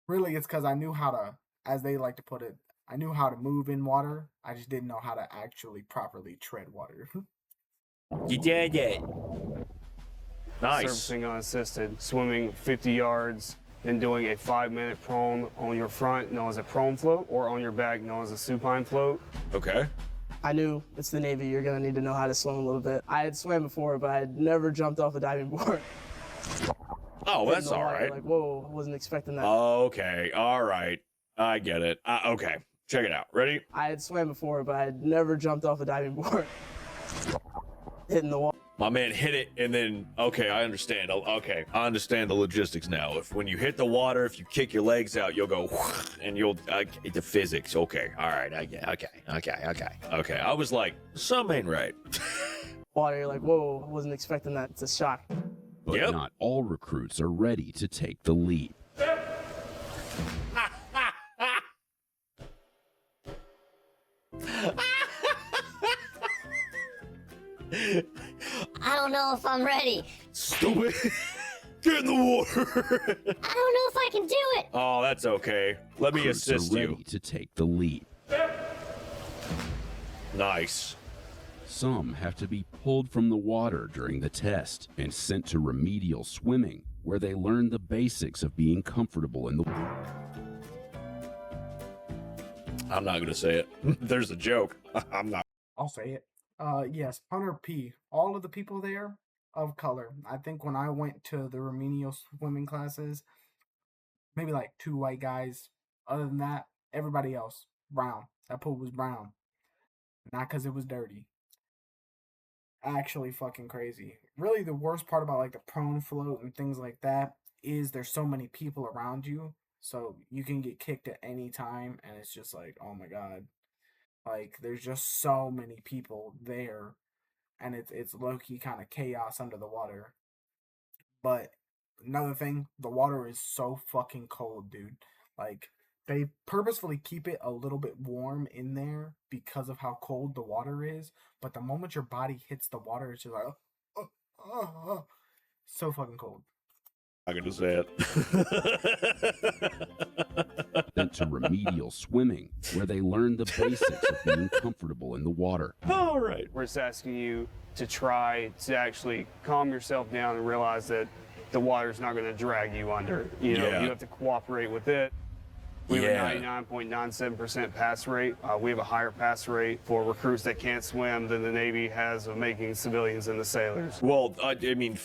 really, it's because I knew how to, as they like to put it, I knew how to move in water. I just didn't know how to actually properly tread water. You did it. Nice. Surfacing unassisted, swimming 50 yards, then doing a 5-minute prone on your front, known as a prone float, or on your back, known as a supine float. Okay. I knew it's the Navy, you're gonna need to know how to swim a little bit. I had swam before, but I had never jumped off a diving board. Oh, that's all right. Like, whoa, wasn't expecting that. Okay, all right. I get it. Okay, check it out. Ready? I had swam before, but I had never jumped off a diving board. Hitting the wall. My man hit it, and then, okay, I understand. Okay, I understand the logistics now. When you hit the water, if you kick your legs out, you'll go, and you'll, the physics. Okay, all right, I get Okay, I was like, something ain't right. Water, you're like, whoa, wasn't expecting that. It's a shock. But not all recruits are ready to take the leap. I don't know if I'm ready. Stupid. Get Get in the water. I don't know if I can do it. Oh, that's okay. Let me Recruits assist are ready you. to take the leap. Nice. Some have to be pulled from the water during the test and sent to remedial swimming, where they learn the basics of being comfortable in the water. I'm not gonna say it. There's a joke. I'm not. I'll say it. Yes, Hunter P. All of the people there of color. I think when I went to the remedial swimming classes, maybe like 2 white guys. Other than that, everybody else brown. That pool was brown, not because it was dirty. Actually, fucking crazy. Really, the worst part about like the prone float and things like that is there's so many people around you, so you can get kicked at any time, and it's just like, oh my god. Like, there's just so many people there, and it's low-key kind of chaos under the water. But another thing, the water is so fucking cold, dude. Like, they purposefully keep it a little bit warm in there because of how cold the water is. But the moment your body hits the water, it's just like, so fucking cold. I'm gonna say it. Sent to remedial swimming, where they learn the basics of being comfortable in the water. All right. We're just asking you to try to actually calm yourself down and realize that the water's not going to drag you under. You know, you have to cooperate with it. We have a 99.97% pass rate. We have a higher pass rate for recruits that can't swim than the Navy has of making civilians into sailors. Well, I mean,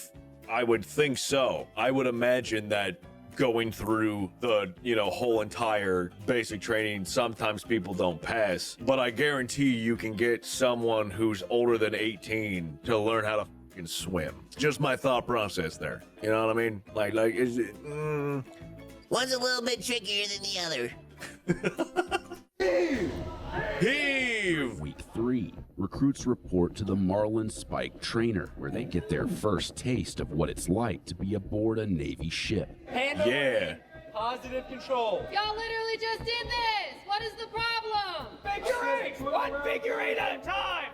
I would think so. I would imagine that going through the, whole entire basic training, sometimes people don't pass. But I guarantee you can get someone who's older than 18 to learn how to fucking swim. Just my thought process there. You know what I mean? Like, is it... One's a little bit trickier than the other. Heave! Week 3, recruits report to the Marlin Spike Trainer, where they get their first taste of what it's like to be aboard a Navy ship. Yeah. Positive control. Y'all literally just did this. What is the problem? Figure eight. One figure eight at a time.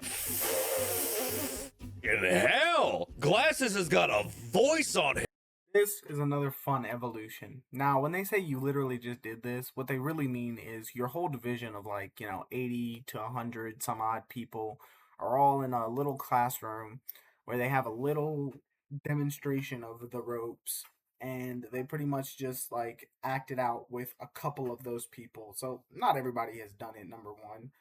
In hell! Glasses has got a voice on him. This is another fun evolution. Now, when they say you literally just did this, what they really mean is your whole division of 80 to 100 some odd people are all in a little classroom where they have a little demonstration of the ropes, and they pretty much just act it out with a couple of those people. So not everybody has done it, number one.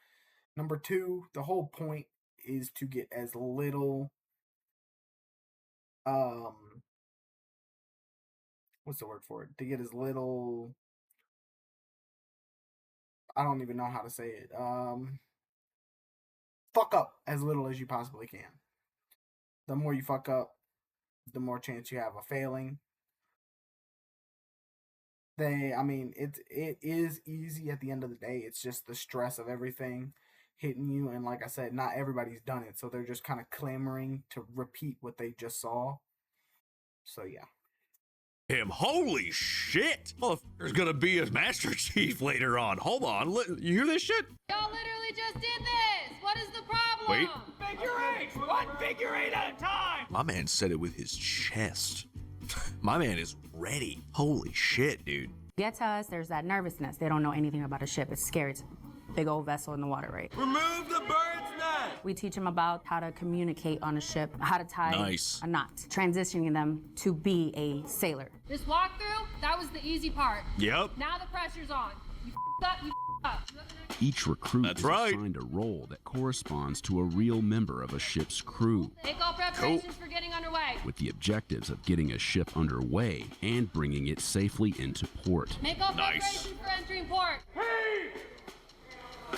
Number two, the whole point is to get as little what's the word for it? To get as little, I don't even know how to say it. Fuck up as little as you possibly can. The more you fuck up, the more chance you have of failing. It is easy at the end of the day. It's just the stress of everything hitting you, and like I said, not everybody's done it, so they're just kind of clamoring to repeat what they just saw. So yeah. Holy shit! There's gonna be a Master Chief later on. Hold on, you hear this shit? Y'all literally just did this. What is the problem? Wait. Figure eight. One figure eight at a time. My man said it with his chest. My man is ready. Holy shit, dude. Get to us, there's that nervousness. They don't know anything about a ship. It's scary. It's a big old vessel in the water, right? Remove the bird's nest. We teach them about how to communicate on a ship, how to tie Nice. a knot, transitioning them to be a sailor. This walkthrough, that was the easy part. Yep. Now the pressure's on. You up, you up. Each recruit That's is right. assigned a role that corresponds to a real member of a ship's crew, Make all preparations for getting underway. with the objectives of getting a ship underway and bringing it safely into port. Make all Nice. preparations for entering port.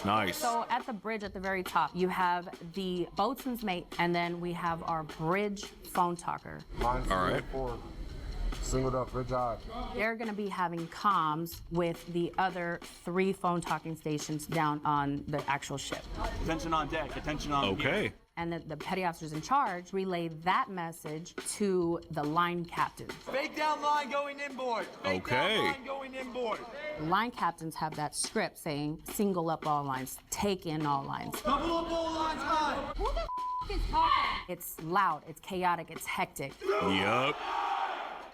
Nice. So at the bridge at the very top, you have the boatswain's mate, and then we have our bridge phone talker. All right. Singled up, good job. They're going to be having comms with the other 3 phone talking stations down on the actual ship. Attention on deck, attention on Okay. And the petty officers in charge relay that message to the line captain. Fake down line going inboard. Okay. Down line going inboard. Line captains have that script saying, single up all lines, take in all lines. Double up all lines high. Who the is talking? It's loud, it's chaotic, it's hectic. Yup.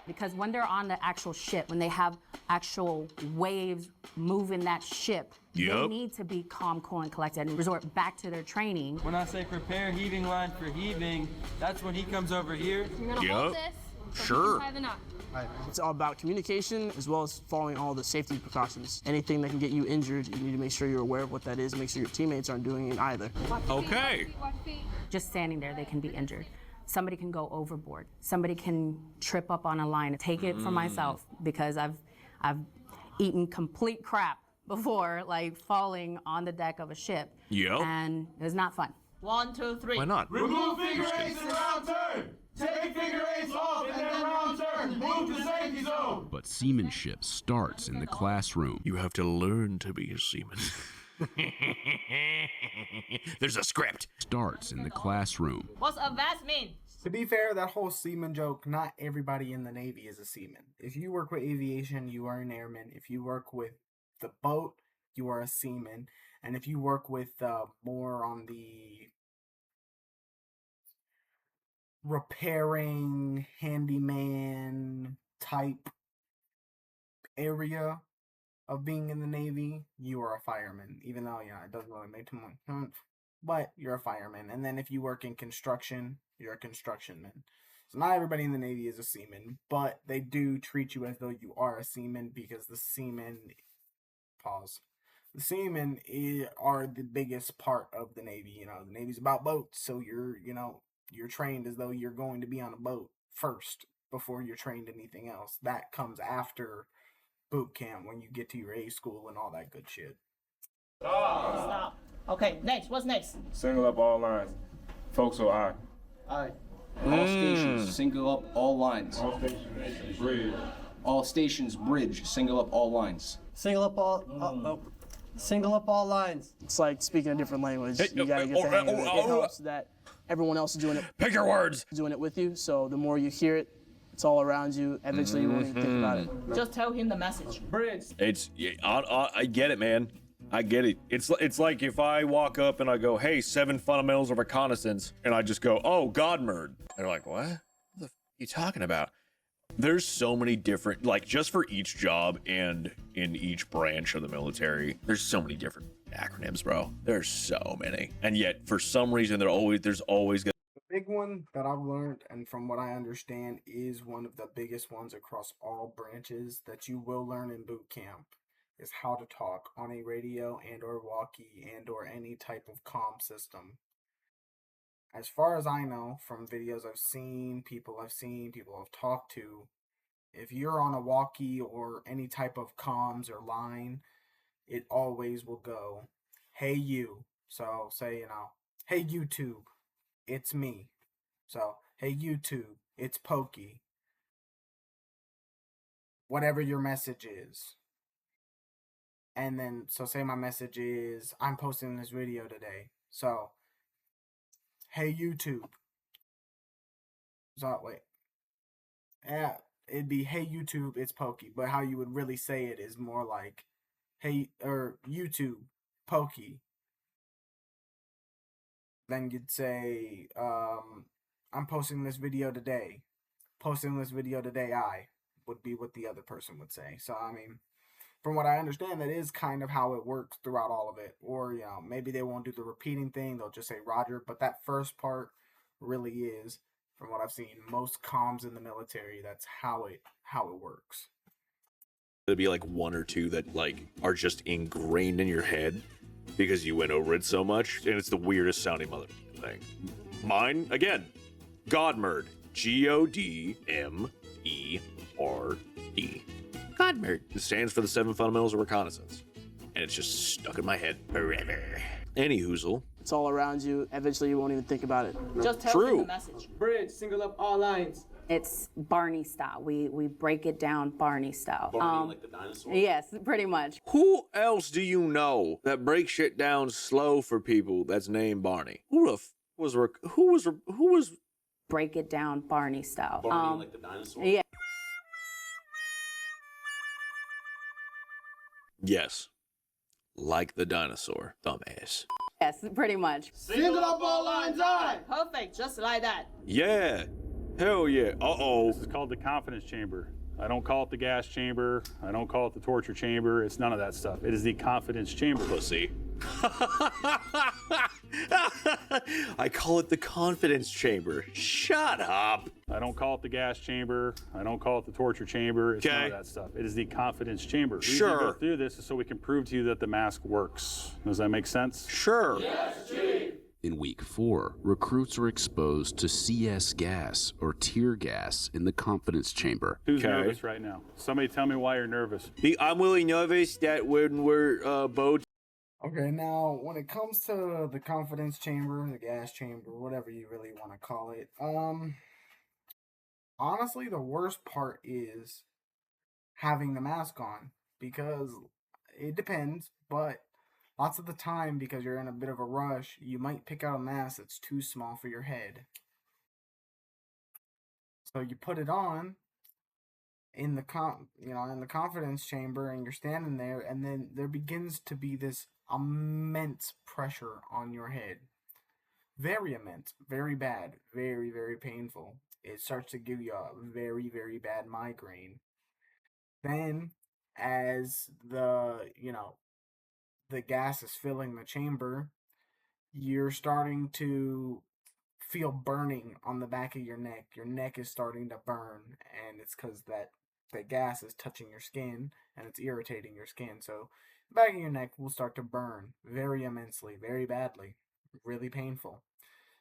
Because when they're on the actual ship, when they have actual waves moving that ship, they need to be calm, cool, and collected and resort back to their training. When I say prepare heaving line for heaving, that's when he comes over here. You're gonna hold this. Sure. Tie the knot. It's all about communication as well as following all the safety precautions. Anything that can get you injured, you need to make sure you're aware of what that is, make sure your teammates aren't doing it either. Okay. Just standing there, they can be injured. Somebody can go overboard. Somebody can trip up on a line. Take it from myself because I've eaten complete crap before, like falling on the deck of a ship. Yep. And it was not fun. 1, 2, 3. Why not? Remove figure eights and round turn. Take figure eights off and then round turn. Move to safety zone. But seamanship starts in the classroom. You have to learn to be a seaman. There's a script. Starts in the classroom. What's a vest mean? To be fair, that whole seaman joke, not everybody in the Navy is a seaman. If you work with aviation, you are an airman. If you work with the boat, you are a seaman. And if you work with more on the repairing, handyman type area of being in the Navy, you are a fireman. Even though, it doesn't really make too much sense, but you're a fireman. And then if you work in construction, you're a constructionman. So not everybody in the Navy is a seaman, but they do treat you as though you are a seaman because the seamen, the seamen are the biggest part of the Navy. The Navy's about boats, so you're trained as though you're going to be on a boat first before you're trained anything else. That comes after boot camp when you get to your A school and all that good shit. Stop. Okay, next. What's next? Single up all lines. Forecastle I. Aye. All stations, single up all lines. All stations, bridge. All stations, bridge, single up all lines. Single up all. Single up all lines. It's like speaking a different language. You gotta get the hang of it. It helps that everyone else is doing it. Pick your words. Doing it with you. So the more you hear it, it's all around you. Eventually, you won't even think about it. Just tell him the message. Bridge. I get it, man. I get it. It's like if I walk up and I go, hey, 7 fundamentals of reconnaissance, and I just go, oh, God murd. They're like, what? What the f are you talking about? There's so many different, like, just for each job and in each branch of the military, there's so many different acronyms, bro. There's so many. And yet, for some reason, there's always The big one that I've learned, and from what I understand, is one of the biggest ones across all branches that you will learn in boot camp, is how to talk on a radio and or walkie and or any type of comm system. As far as I know, from videos I've seen, people I've talked to, if you're on a walkie or any type of comms or line, it always will go, hey you. So say, hey YouTube, it's me. So, hey YouTube, it's Pokey. Whatever your message is. And then, so say my message is, I'm posting this video today. So, hey YouTube. So, wait. Yeah, it'd be, hey YouTube, it's Pokey. But how you would really say it is more like, hey, or YouTube, Pokey. Then you'd say, I'm posting this video today. Posting this video today, I would be what the other person would say. So, I mean, from what I understand, that is kind of how it works throughout all of it. Or, maybe they won't do the repeating thing. They'll just say Roger. But that first part really is, from what I've seen, most comms in the military, that's how it works. There'd be like 1 or 2 that like are just ingrained in your head because you went over it so much, and it's the weirdest sounding mother thing. Mine, again, Godmerd. Godmerd. Godmerd. It stands for the 7 fundamentals of reconnaissance. And it's just stuck in my head forever. Any hoozle. It's all around you. Eventually, you won't even think about it. Just tell him the message. Bridge, single up all lines. It's Barney style. We break it down Barney style. Barney like the dinosaur? Yes, pretty much. Who else do you know that breaks shit down slow for people that's named Barney? Who was Break it down Barney style. Barney like the dinosaur? Yeah. Yes. Like the dinosaur, dumbass. Yes, pretty much. Single up all lines, I. Perfect, just like that. Yeah. Hell yeah. Uh-oh. This is called the confidence chamber. I don't call it the gas chamber. I don't call it the torture chamber. It's none of that stuff. It is the confidence chamber. Pussy. I call it the confidence chamber. Shut up. I don't call it the gas chamber. I don't call it the torture chamber. It's none of that stuff. It is the confidence chamber. The reason we go through this is so we can prove to you that the mask works. Does that make sense? Sure. Yes, Chief. In week 4, recruits are exposed to CS gas or tear gas in the confidence chamber. Who's nervous right now? Somebody tell me why you're nervous. I'm really nervous that when we're both. Okay, now when it comes to the confidence chamber, the gas chamber, whatever you really want to call it, honestly, the worst part is having the mask on, because it depends, but lots of the time, because you're in a bit of a rush, you might pick out a mask that's too small for your head. So you put it on in the confidence chamber, and you're standing there, and then there begins to be this immense pressure on your head. Very immense, very bad, very, very painful. It starts to give you a very, very bad migraine. Then, as the gas is filling the chamber, you're starting to feel burning on the back of your neck. Your neck is starting to burn, and it's because the gas is touching your skin, and it's irritating your skin. So the back of your neck will start to burn very immensely, very badly, really painful.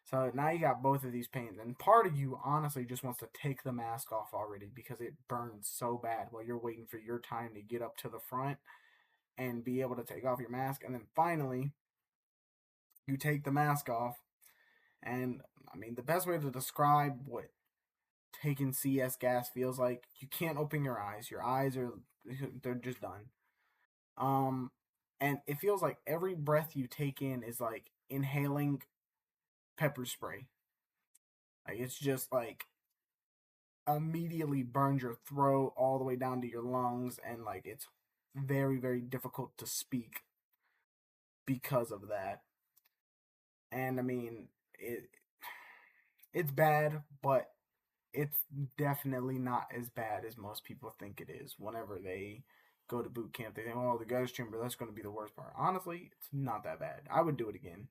So now you got both of these pains, and part of you honestly just wants to take the mask off already because it burns so bad while you're waiting for your time to get up to the front and be able to take off your mask. And then finally, you take the mask off, and I mean, the best way to describe what taking CS gas feels like, you can't open your eyes. Your eyes they're just done. And it feels like every breath you take in is like inhaling pepper spray. Like, it's just like immediately burns your throat all the way down to your lungs, and like it's very, very difficult to speak because of that. And I mean, it's bad, but it's definitely not as bad as most people think it is. Whenever they go to boot camp, they think, oh, the gas chamber, that's going to be the worst part. Honestly, it's not that bad. I would do it again.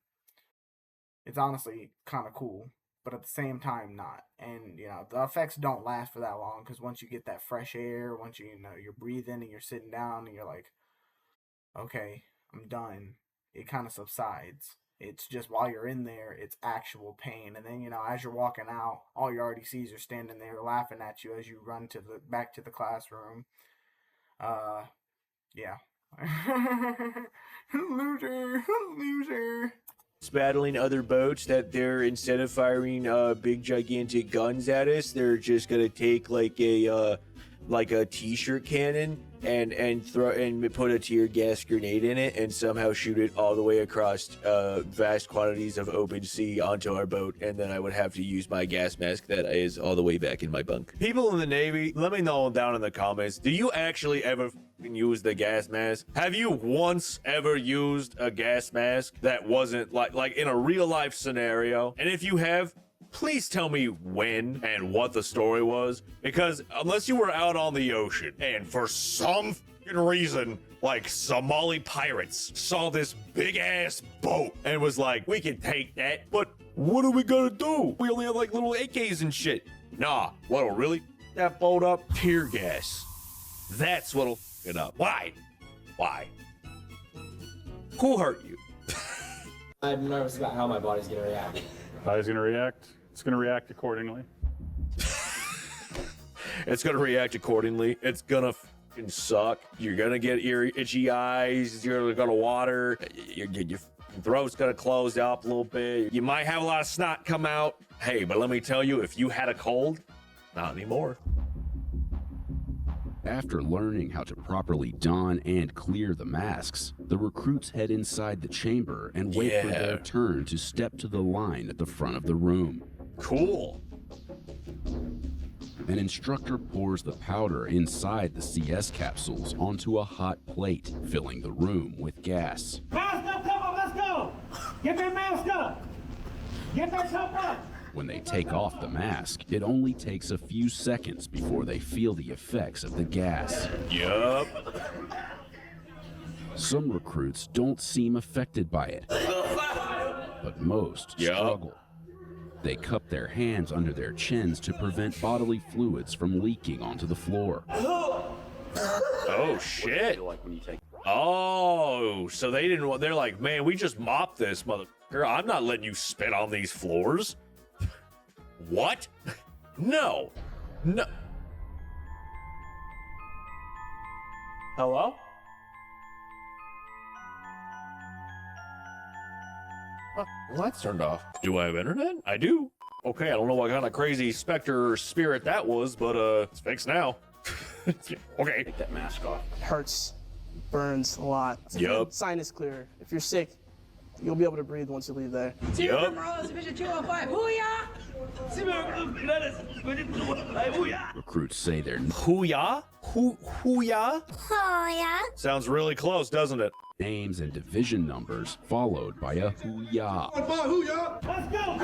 It's honestly kind of cool, but at the same time, not. And, the effects don't last for that long, because once you get that fresh air, once you're breathing and you're sitting down and you're like, okay, I'm done, it kind of subsides. It's just while you're in there, it's actual pain. And then, as you're walking out, all your RDCs are standing there laughing at you as you run back to the classroom. Yeah. Loser. Battling other boats that they're, instead of firing big gigantic guns at us, they're just gonna take like a t-shirt cannon and throw and put a tear gas grenade in it and somehow shoot it all the way across vast quantities of open sea onto our boat, and then I would have to use my gas mask that is all the way back in my bunk. People in the Navy, let me know down in the comments, do you actually ever use the gas mask? Have you once ever used a gas mask that wasn't like in a real life scenario? And if you have, please tell me when and what the story was, because unless you were out on the ocean and for some reason, like Somali pirates saw this big ass boat and was like, we can take that, but what are we gonna do? We only have like little AKs and shit. Nah, what'll really that boat up? Tear gas. That's what'll it up. Why? Who hurt you? I'm nervous about how my body's gonna react. Body's gonna react? It's gonna react accordingly. It's gonna react accordingly. It's gonna fucking suck. You're gonna get itchy eyes. You're gonna water. Your throat's gonna close up a little bit. You might have a lot of snot come out. Hey, but let me tell you, if you had a cold, not anymore. After learning how to properly don and clear the masks, the recruits head inside the chamber and wait for their turn to step to the line at the front of the room. Cool. An instructor pours the powder inside the CS capsules onto a hot plate, filling the room with gas. Mask up, come on, let's go! Get that mask up! Get that cup up! When they take off the mask, it only takes a few seconds before they feel the effects of the gas. Yup. Some recruits don't seem affected by it, but most struggle. They cup their hands under their chins to prevent bodily fluids from leaking onto the floor. Oh, shit. Oh, so they didn't want, they're like, man, we just mopped this, motherfucker. I'm not letting you spit on these floors. What? No. No. Hello? Lights turned off. Do I have internet? I do. Okay, I don't know what kind of crazy specter spirit that was, but it's fixed now. Okay. Take that mask off. Hurts, burns a lot. Yup. Sinus clear. If you're sick, you'll be able to breathe once you leave there. Yup. Recruits say they're Hoo-yah? Hoo-yah? Oh, Sounds really close, doesn't it? names and division numbers, followed by a hoo-yah. Let's go, go!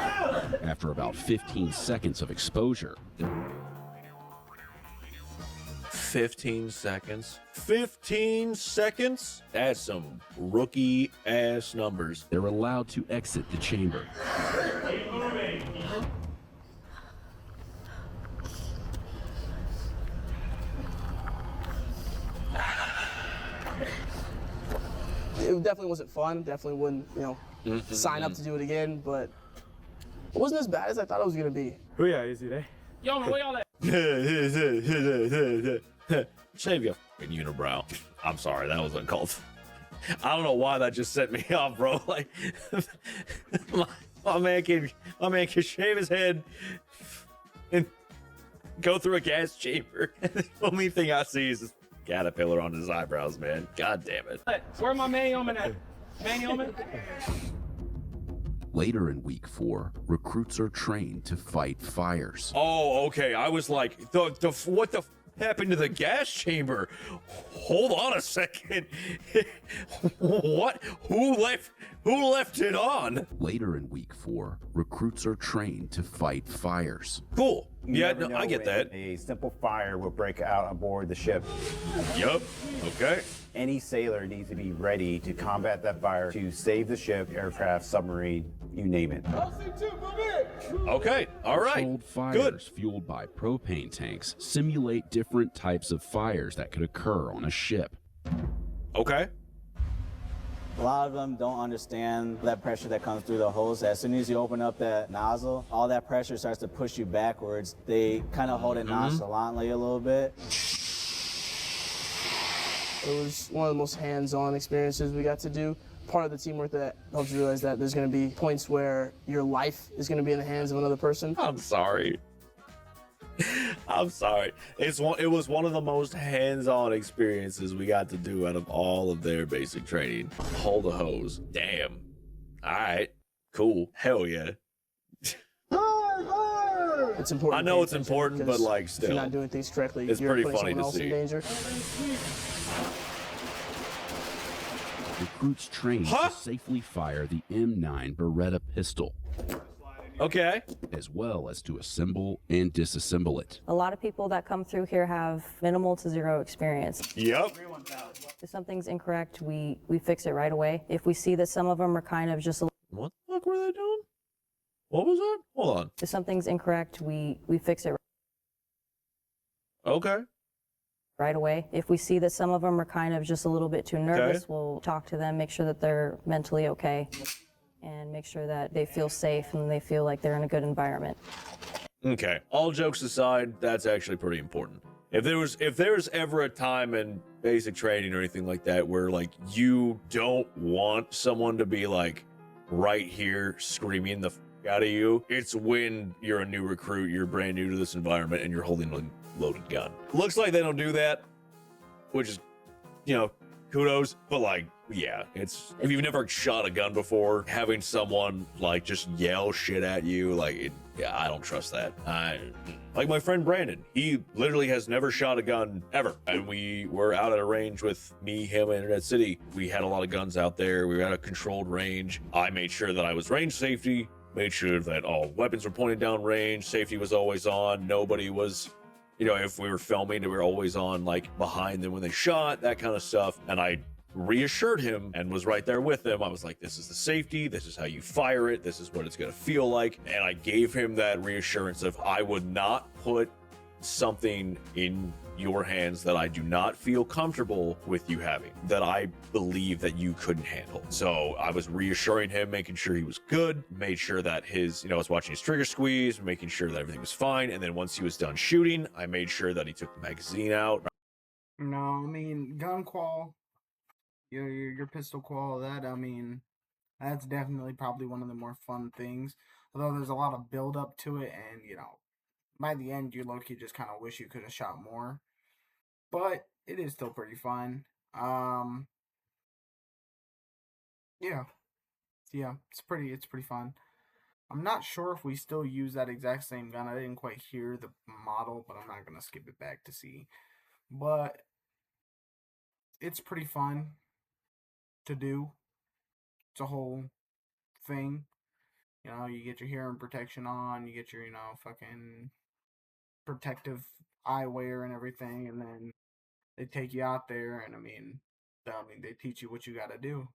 After about 15 seconds of exposure, 15 seconds. 15 seconds? That's some rookie ass numbers. they're allowed to exit the chamber. It definitely wasn't fun. Definitely wouldn't, sign up to do it again, but it wasn't as bad as I thought it was gonna be. Oh yeah, easy day. Yo, where y'all at? Shave your fucking unibrow. I'm sorry, that was uncalled for. I don't know why that just set me off, bro. Like, my man can shave his head and go through a gas chamber. The only thing I see is this caterpillar on his eyebrows, man. God damn it. Where my man yeoman at? Man yeoman? Later in week 4, recruits are trained to fight fires. Oh, okay. I was like, what the happened to the gas chamber? Hold on a second. What? Who left it on? Later in week 4, recruits are trained to fight fires. Cool. You Yeah, never no, know I get when that. A simple fire will break out on board the ship. Yup. Okay. Any sailor needs to be ready to combat that fire to save the ship, aircraft, submarine, you name it. Okay. All right. Controlled fires Good. fueled by propane tanks simulate different types of fires that could occur on a ship. Okay. A lot of them don't understand that pressure that comes through the hose. As soon as you open up that nozzle, all that pressure starts to push you backwards. They kind of hold it nonchalantly a little bit. It was one of the most hands-on experiences we got to do. Part of the teamwork that helps you realize that there's going to be points where your life is going to be in the hands of another person. I'm sorry. I'm sorry. It was one of the most hands-on experiences we got to do out of all of their basic training. Hold a hose. Damn. All right. Cool. Hell yeah. It's important. I know it's important, but like if still, you're not doing things correctly, it's you're pretty putting funny someone to else in see. danger. Recruits trained to safely fire the M9 Beretta pistol. Okay. As well as to assemble and disassemble it. A lot of people that come through here have minimal to zero experience. Yep. If something's incorrect, we fix it right away. If we see that some of them are kind of just a What the fuck were they doing? What was that? Hold on. if something's incorrect, we fix it Okay. right away. If we see that some of them are kind of just a little bit too nervous, we'll talk to them, make sure that they're mentally okay, and make sure that they feel safe and they feel like they're in a good environment. Okay. All jokes aside, that's actually pretty important. If there's ever a time in basic training or anything like that where like you don't want someone to be like right here screaming the f out of you, it's when you're a new recruit, you're brand new to this environment, and you're holding a loaded gun. Looks like they don't do that, which is, kudos. But like, yeah, it's if you've never shot a gun before, having someone like just yell shit at you, like, I don't trust that. Like my friend Brandon, he literally has never shot a gun ever. And we were out at a range with me, him, and Internet City. We had a lot of guns out there. We were at a controlled range. I made sure that I was range safety made sure that all weapons were pointed down range, safety was always on, nobody was, you know, if we were filming, we were always on, like, behind them when they shot, that kind of stuff. And I reassured him and was right there with him. I was like, this is the safety, this is how you fire it, this is what it's gonna feel like. And I gave him that reassurance of I would not put something in your hands that I do not feel comfortable with you having, that I believe that you couldn't handle. So I was reassuring him, making sure he was good, made sure that his, you know, I was watching his trigger squeeze, making sure that everything was fine. And then once he was done shooting, I made sure that he took the magazine out. No, I mean, gun qual, your pistol qual, that, I mean, that's definitely probably one of the more fun things. Although there's a lot of build up to it, and, you know, by the end, you low-key just kind of wish you could have shot more. But it is still pretty fun. Yeah, it's pretty fun. I'm not sure if we still use that exact same gun. I didn't quite hear the model, but I'm not gonna skip it back to see. But it's pretty fun to do. It's a whole thing. You know, you get your hearing protection on, you get your, you know, fucking protective eyewear and everything, and then they take you out there, and I mean, they teach you what you gotta do.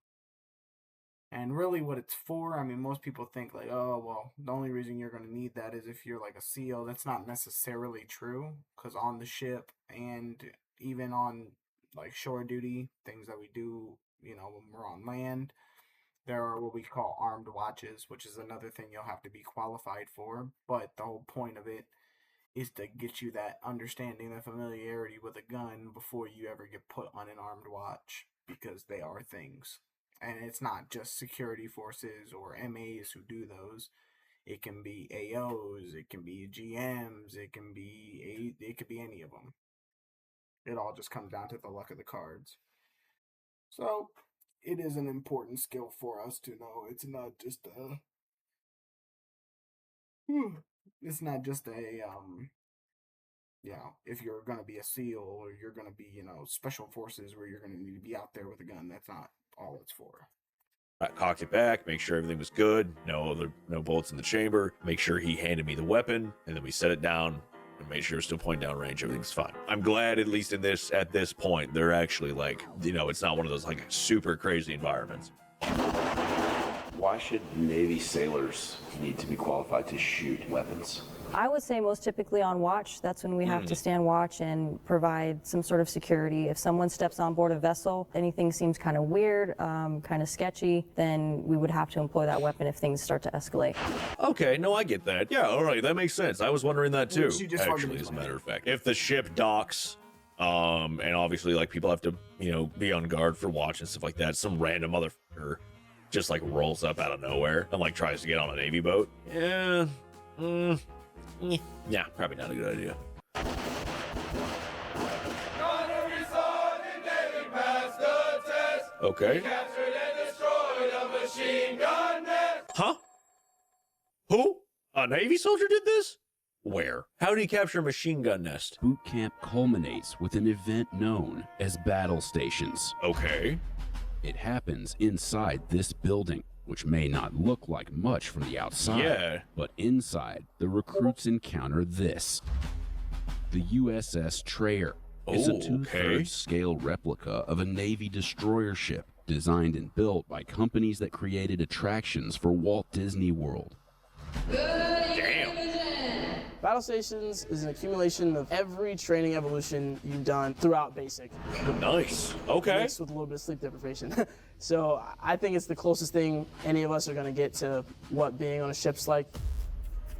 And really what it's for, I mean, most people think like, oh, well, the only reason you're going to need that is if you're like a SEAL. That's not necessarily true, because on the ship and even on like shore duty, things that we do, you know, when we're on land, there are what we call armed watches, which is another thing you'll have to be qualified for. But the whole point of it is to get you that understanding, that familiarity with a gun before you ever get put on an armed watch, because they are things. And it's not just security forces or MAs who do those. It can be AOs, it can be GMs, it could be any of them. It all just comes down to the luck of the cards. So it is an important skill for us to know. It's not just a you know, if you're going to be a SEAL or you're going to be, you know, special forces where you're going to need to be out there with a gun. That's not all it's for. I cocked it back, make sure everything was good, no bullets in the chamber, make sure he handed me the weapon, and then we set it down and made sure it was still pointing down range, everything's fine. I'm glad at least at this point, they're actually like, you know, it's not one of those like super crazy environments. Why should Navy sailors need to be qualified to shoot weapons? I would say most typically on watch. That's when we have to stand watch and provide some sort of security. If someone steps on board a vessel, anything seems kind of weird, kind of sketchy, then we would have to employ that weapon if things start to escalate. Okay, no, I get that. Yeah, all right, that makes sense. I was wondering that too, actually, as a matter of fact. If the ship docks, and obviously, like, people have to, you know, be on guard for watch and stuff like that, some random motherfucker just, like, rolls up out of nowhere and, like, tries to get on a Navy boat. Yeah, yeah, probably not a good idea. Okay. Huh? Who? A Navy soldier did this? Where? How did he capture a machine gun nest? Boot camp culminates with an event known as battle stations. Okay. It happens inside this building, which may not look like much from the outside. Yeah. But inside, the recruits encounter this. The USS Trayer is a 2/3 scale replica of a Navy destroyer ship designed and built by companies that created attractions for Walt Disney World. Damn. Battle stations is an accumulation of every training evolution you've done throughout basic. Nice. Okay. Mixed with a little bit of sleep deprivation. So I think it's the closest thing any of us are going to get to what being on a ship's like.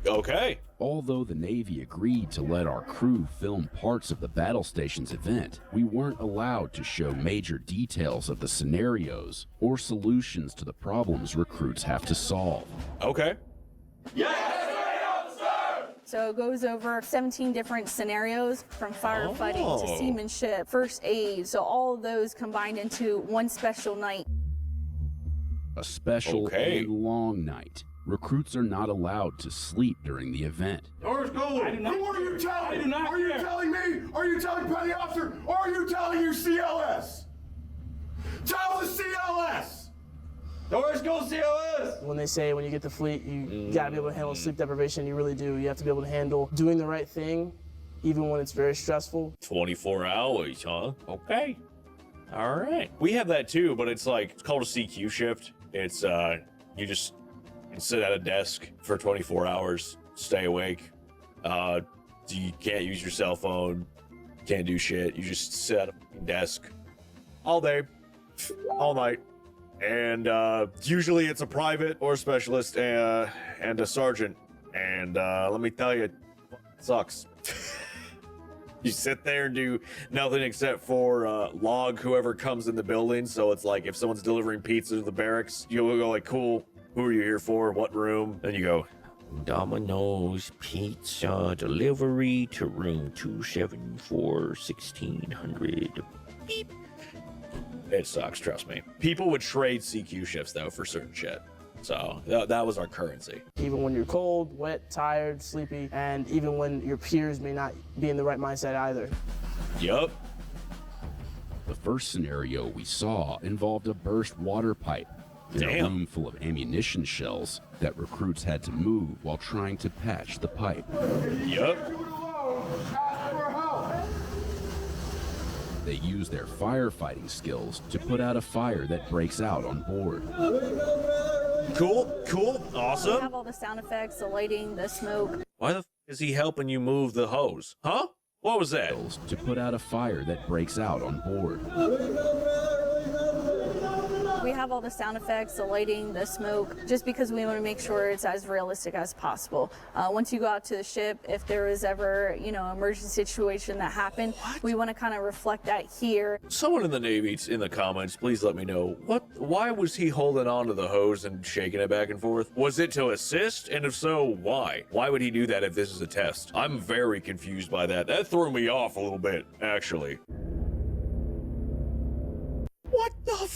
Okay. Although the Navy agreed to let our crew film parts of the battle stations event, we weren't allowed to show major details of the scenarios or solutions to the problems recruits have to solve. Okay. So it goes over 17 different scenarios, from firefighting to seamanship, first aid. So all of those combined into one special night. A special and long night. Recruits are not allowed to sleep during the event. Doors go. Who are you telling? Are you telling me? Are you telling Petty Officer? Or are you telling your CLS? Tell the CLS! Doors go COS! When they say when you get to fleet, you gotta be able to handle sleep deprivation, you really do. You have to be able to handle doing the right thing, even when it's very stressful. 24 hours, huh? Okay. All right. We have that too, but it's like, it's called a CQ shift. It's, you just sit at a desk for 24 hours, stay awake. You can't use your cell phone, can't do shit. You just sit at a desk all day, all night. And usually it's a private or a specialist and a sergeant. And let me tell you, it sucks. You sit there and do nothing except for log whoever comes in the building. So it's like if someone's delivering pizza to the barracks, you'll go like, cool, who are you here for? What room? Then you go, Domino's Pizza delivery to room 274, 1600. Beep. It sucks, trust me. People would trade CQ shifts though for certain shit. So that was our currency. Even when you're cold, wet, tired, sleepy, and even when your peers may not be in the right mindset either. Yup. The first scenario we saw involved a burst water pipe in a room full of ammunition shells that recruits had to move while trying to patch the pipe. Yup. They use their firefighting skills to put out a fire that breaks out on board. Cool, awesome. We have all the sound effects, the lighting, the smoke. Why the f is he helping you move the hose? Huh? What was that? To put out a fire that breaks out on board. We have all the sound effects, the lighting, the smoke, just because we want to make sure it's as realistic as possible. Once you go out to the ship, if there was ever, emergency situation that happened, we want to kind of reflect that here. Someone in the Navy in the comments, please let me know, why was he holding on to the hose and shaking it back and forth? Was it to assist? And if so, why? Why would he do that if this is a test? I'm very confused by that. That threw me off a little bit, actually. What the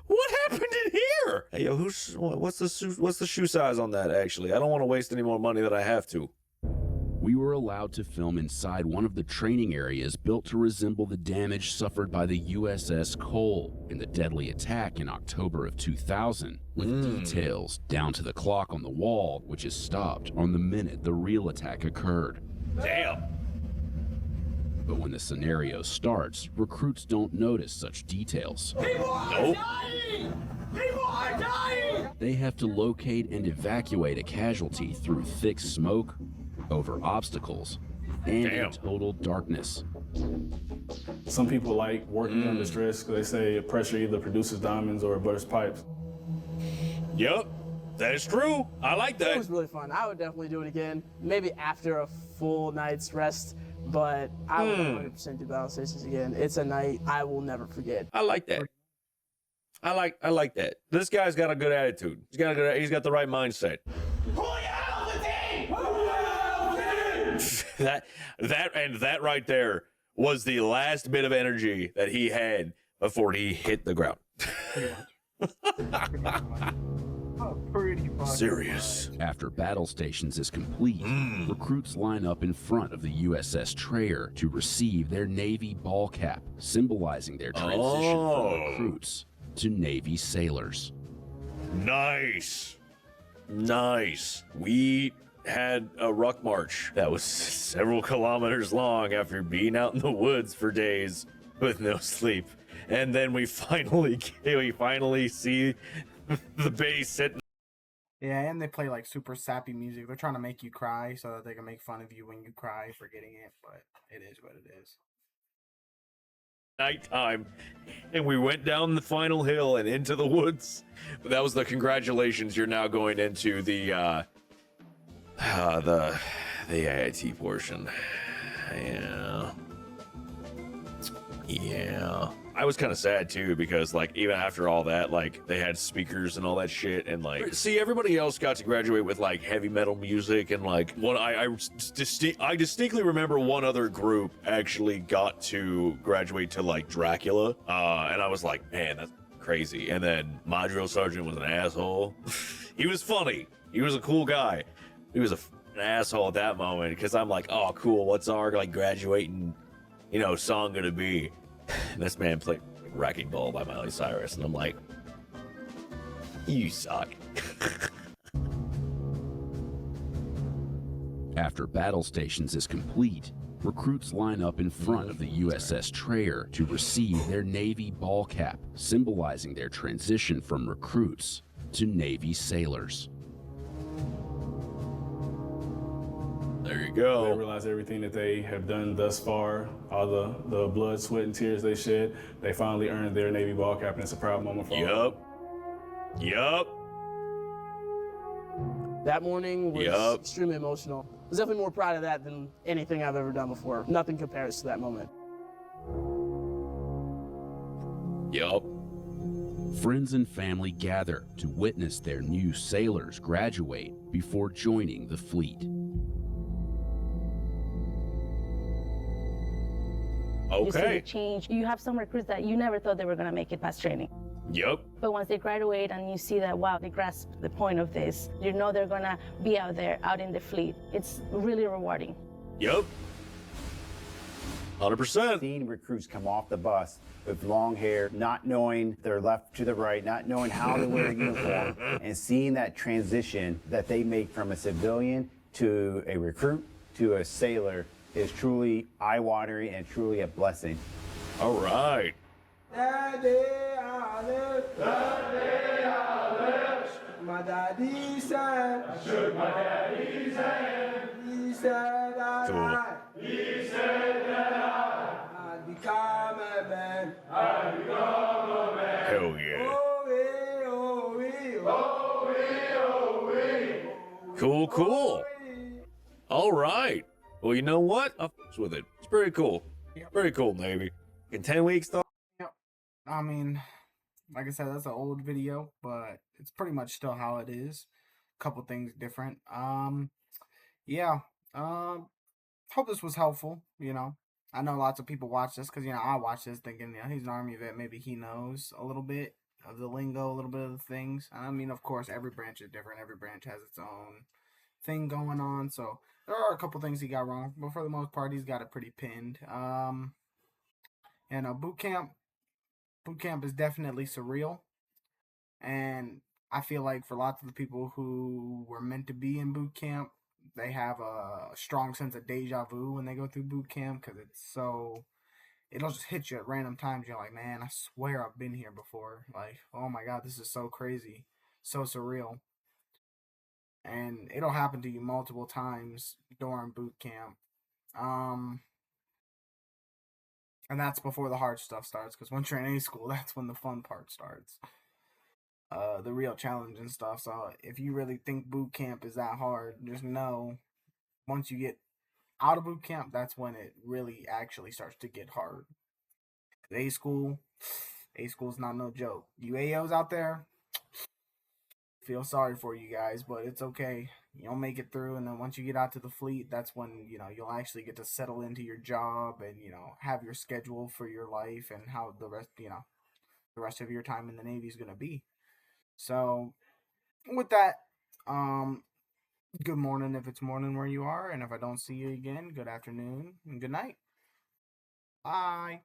What happened in here? Hey, yo, what's the shoe size on that, actually? I don't want to waste any more money than I have to. We were allowed to film inside one of the training areas built to resemble the damage suffered by the USS Cole in the deadly attack in October of 2000, with details down to the clock on the wall, which is stopped on the minute the real attack occurred. Damn. But when the scenario starts, recruits don't notice such details. People are dying! People are dying! They have to locate and evacuate a casualty through thick smoke, over obstacles, and in total darkness. Some people like working under stress because they say pressure either produces diamonds or it bursts pipes. Yep, that is true. I like that. It was really fun. I would definitely do it again, maybe after a full night's rest. But I would 100% do battle stations again. It's a night I will never forget. I like that. I like that. This guy's got a good attitude. He's got the right mindset. that right there was the last bit of energy that he had before he hit the ground. Serious. After battle stations is complete, recruits line up in front of the USS Trayer to receive their Navy ball cap, symbolizing their transition from recruits to Navy sailors. Nice. We had a ruck march that was several kilometers long after being out in the woods for days with no sleep. And then we finally see the base sitting. Yeah, and they play like super sappy music. They're trying to make you cry so that they can make fun of you when you cry for getting it, but it is what it is. Nighttime, and we went down the final hill and into the woods. But that was the congratulations. You're now going into the AIT portion. Yeah. I was kind of sad too because like even after all that, like they had speakers and all that shit, and like see everybody else got to graduate with like heavy metal music, and like what I distinctly remember one other group actually got to graduate to like Dracula, and I was like, man, that's crazy. And then my drill sergeant was an asshole. He was funny. He was a cool guy. He was an asshole at that moment because I'm like, oh cool, what's our like graduating, song gonna be? And this man played Wrecking Ball by Miley Cyrus, and I'm like, you suck. After battle stations is complete, recruits line up in front of the USS Trayer to receive their Navy ball cap, symbolizing their transition from recruits to Navy sailors. There you go. They realize everything that they have done thus far, all the blood, sweat, and tears they shed. They finally earned their Navy ball cap, and it's a proud moment for all. Yup. That morning was extremely emotional. I was definitely more proud of that than anything I've ever done before. Nothing compares to that moment. Yup. Friends and family gather to witness their new sailors graduate before joining the fleet. You see the change. You have some recruits that you never thought they were going to make it past training. Yep. But once they graduate and you see that, wow, they grasp the point of this, you know they're going to be out there, out in the fleet. It's really rewarding. Yep. 100%. Seeing recruits come off the bus with long hair, not knowing their left to the right, not knowing how to wear a uniform, and seeing that transition that they make from a civilian to a recruit to a sailor is truly eye-watering and truly a blessing. All right. That day I left. That day I left. My daddy said. I shook my daddy's hand. He said that He said that I'd become a man. I'd become a man. Hell yeah. Cool. All right. Well, you know what? I f***s with it. It's pretty cool. Very cool, Navy. In 10 weeks, though. Yep. I mean, like I said, that's an old video, but it's pretty much still how it is. Couple things different. Yeah. Hope this was helpful. You know, I know lots of people watch this because I watch this thinking, he's an Army vet. Maybe he knows a little bit of the lingo, a little bit of the things. I mean, of course, every branch is different. Every branch has its own thing going on. So there are a couple things he got wrong, but for the most part, he's got it pretty pinned. Boot camp is definitely surreal, and I feel like for lots of the people who were meant to be in boot camp, they have a strong sense of deja vu when they go through boot camp because it'll just hit you at random times. You're like, man, I swear I've been here before. Like, oh my God, this is so crazy, so surreal. And it'll happen to you multiple times during boot camp. And that's before the hard stuff starts, because once you're in A school, that's when the fun part starts. The real challenge and stuff. So if you really think boot camp is that hard, just know once you get out of boot camp, that's when it really actually starts to get hard. A school's not no joke. You AOs out there, feel sorry for you guys, but it's okay. You'll make it through, and then once you get out to the fleet, that's when you'll actually get to settle into your job and have your schedule for your life and how the rest of your time in the Navy is gonna be. So with that, good morning if it's morning where you are, and if I don't see you again, good afternoon and good night. Bye.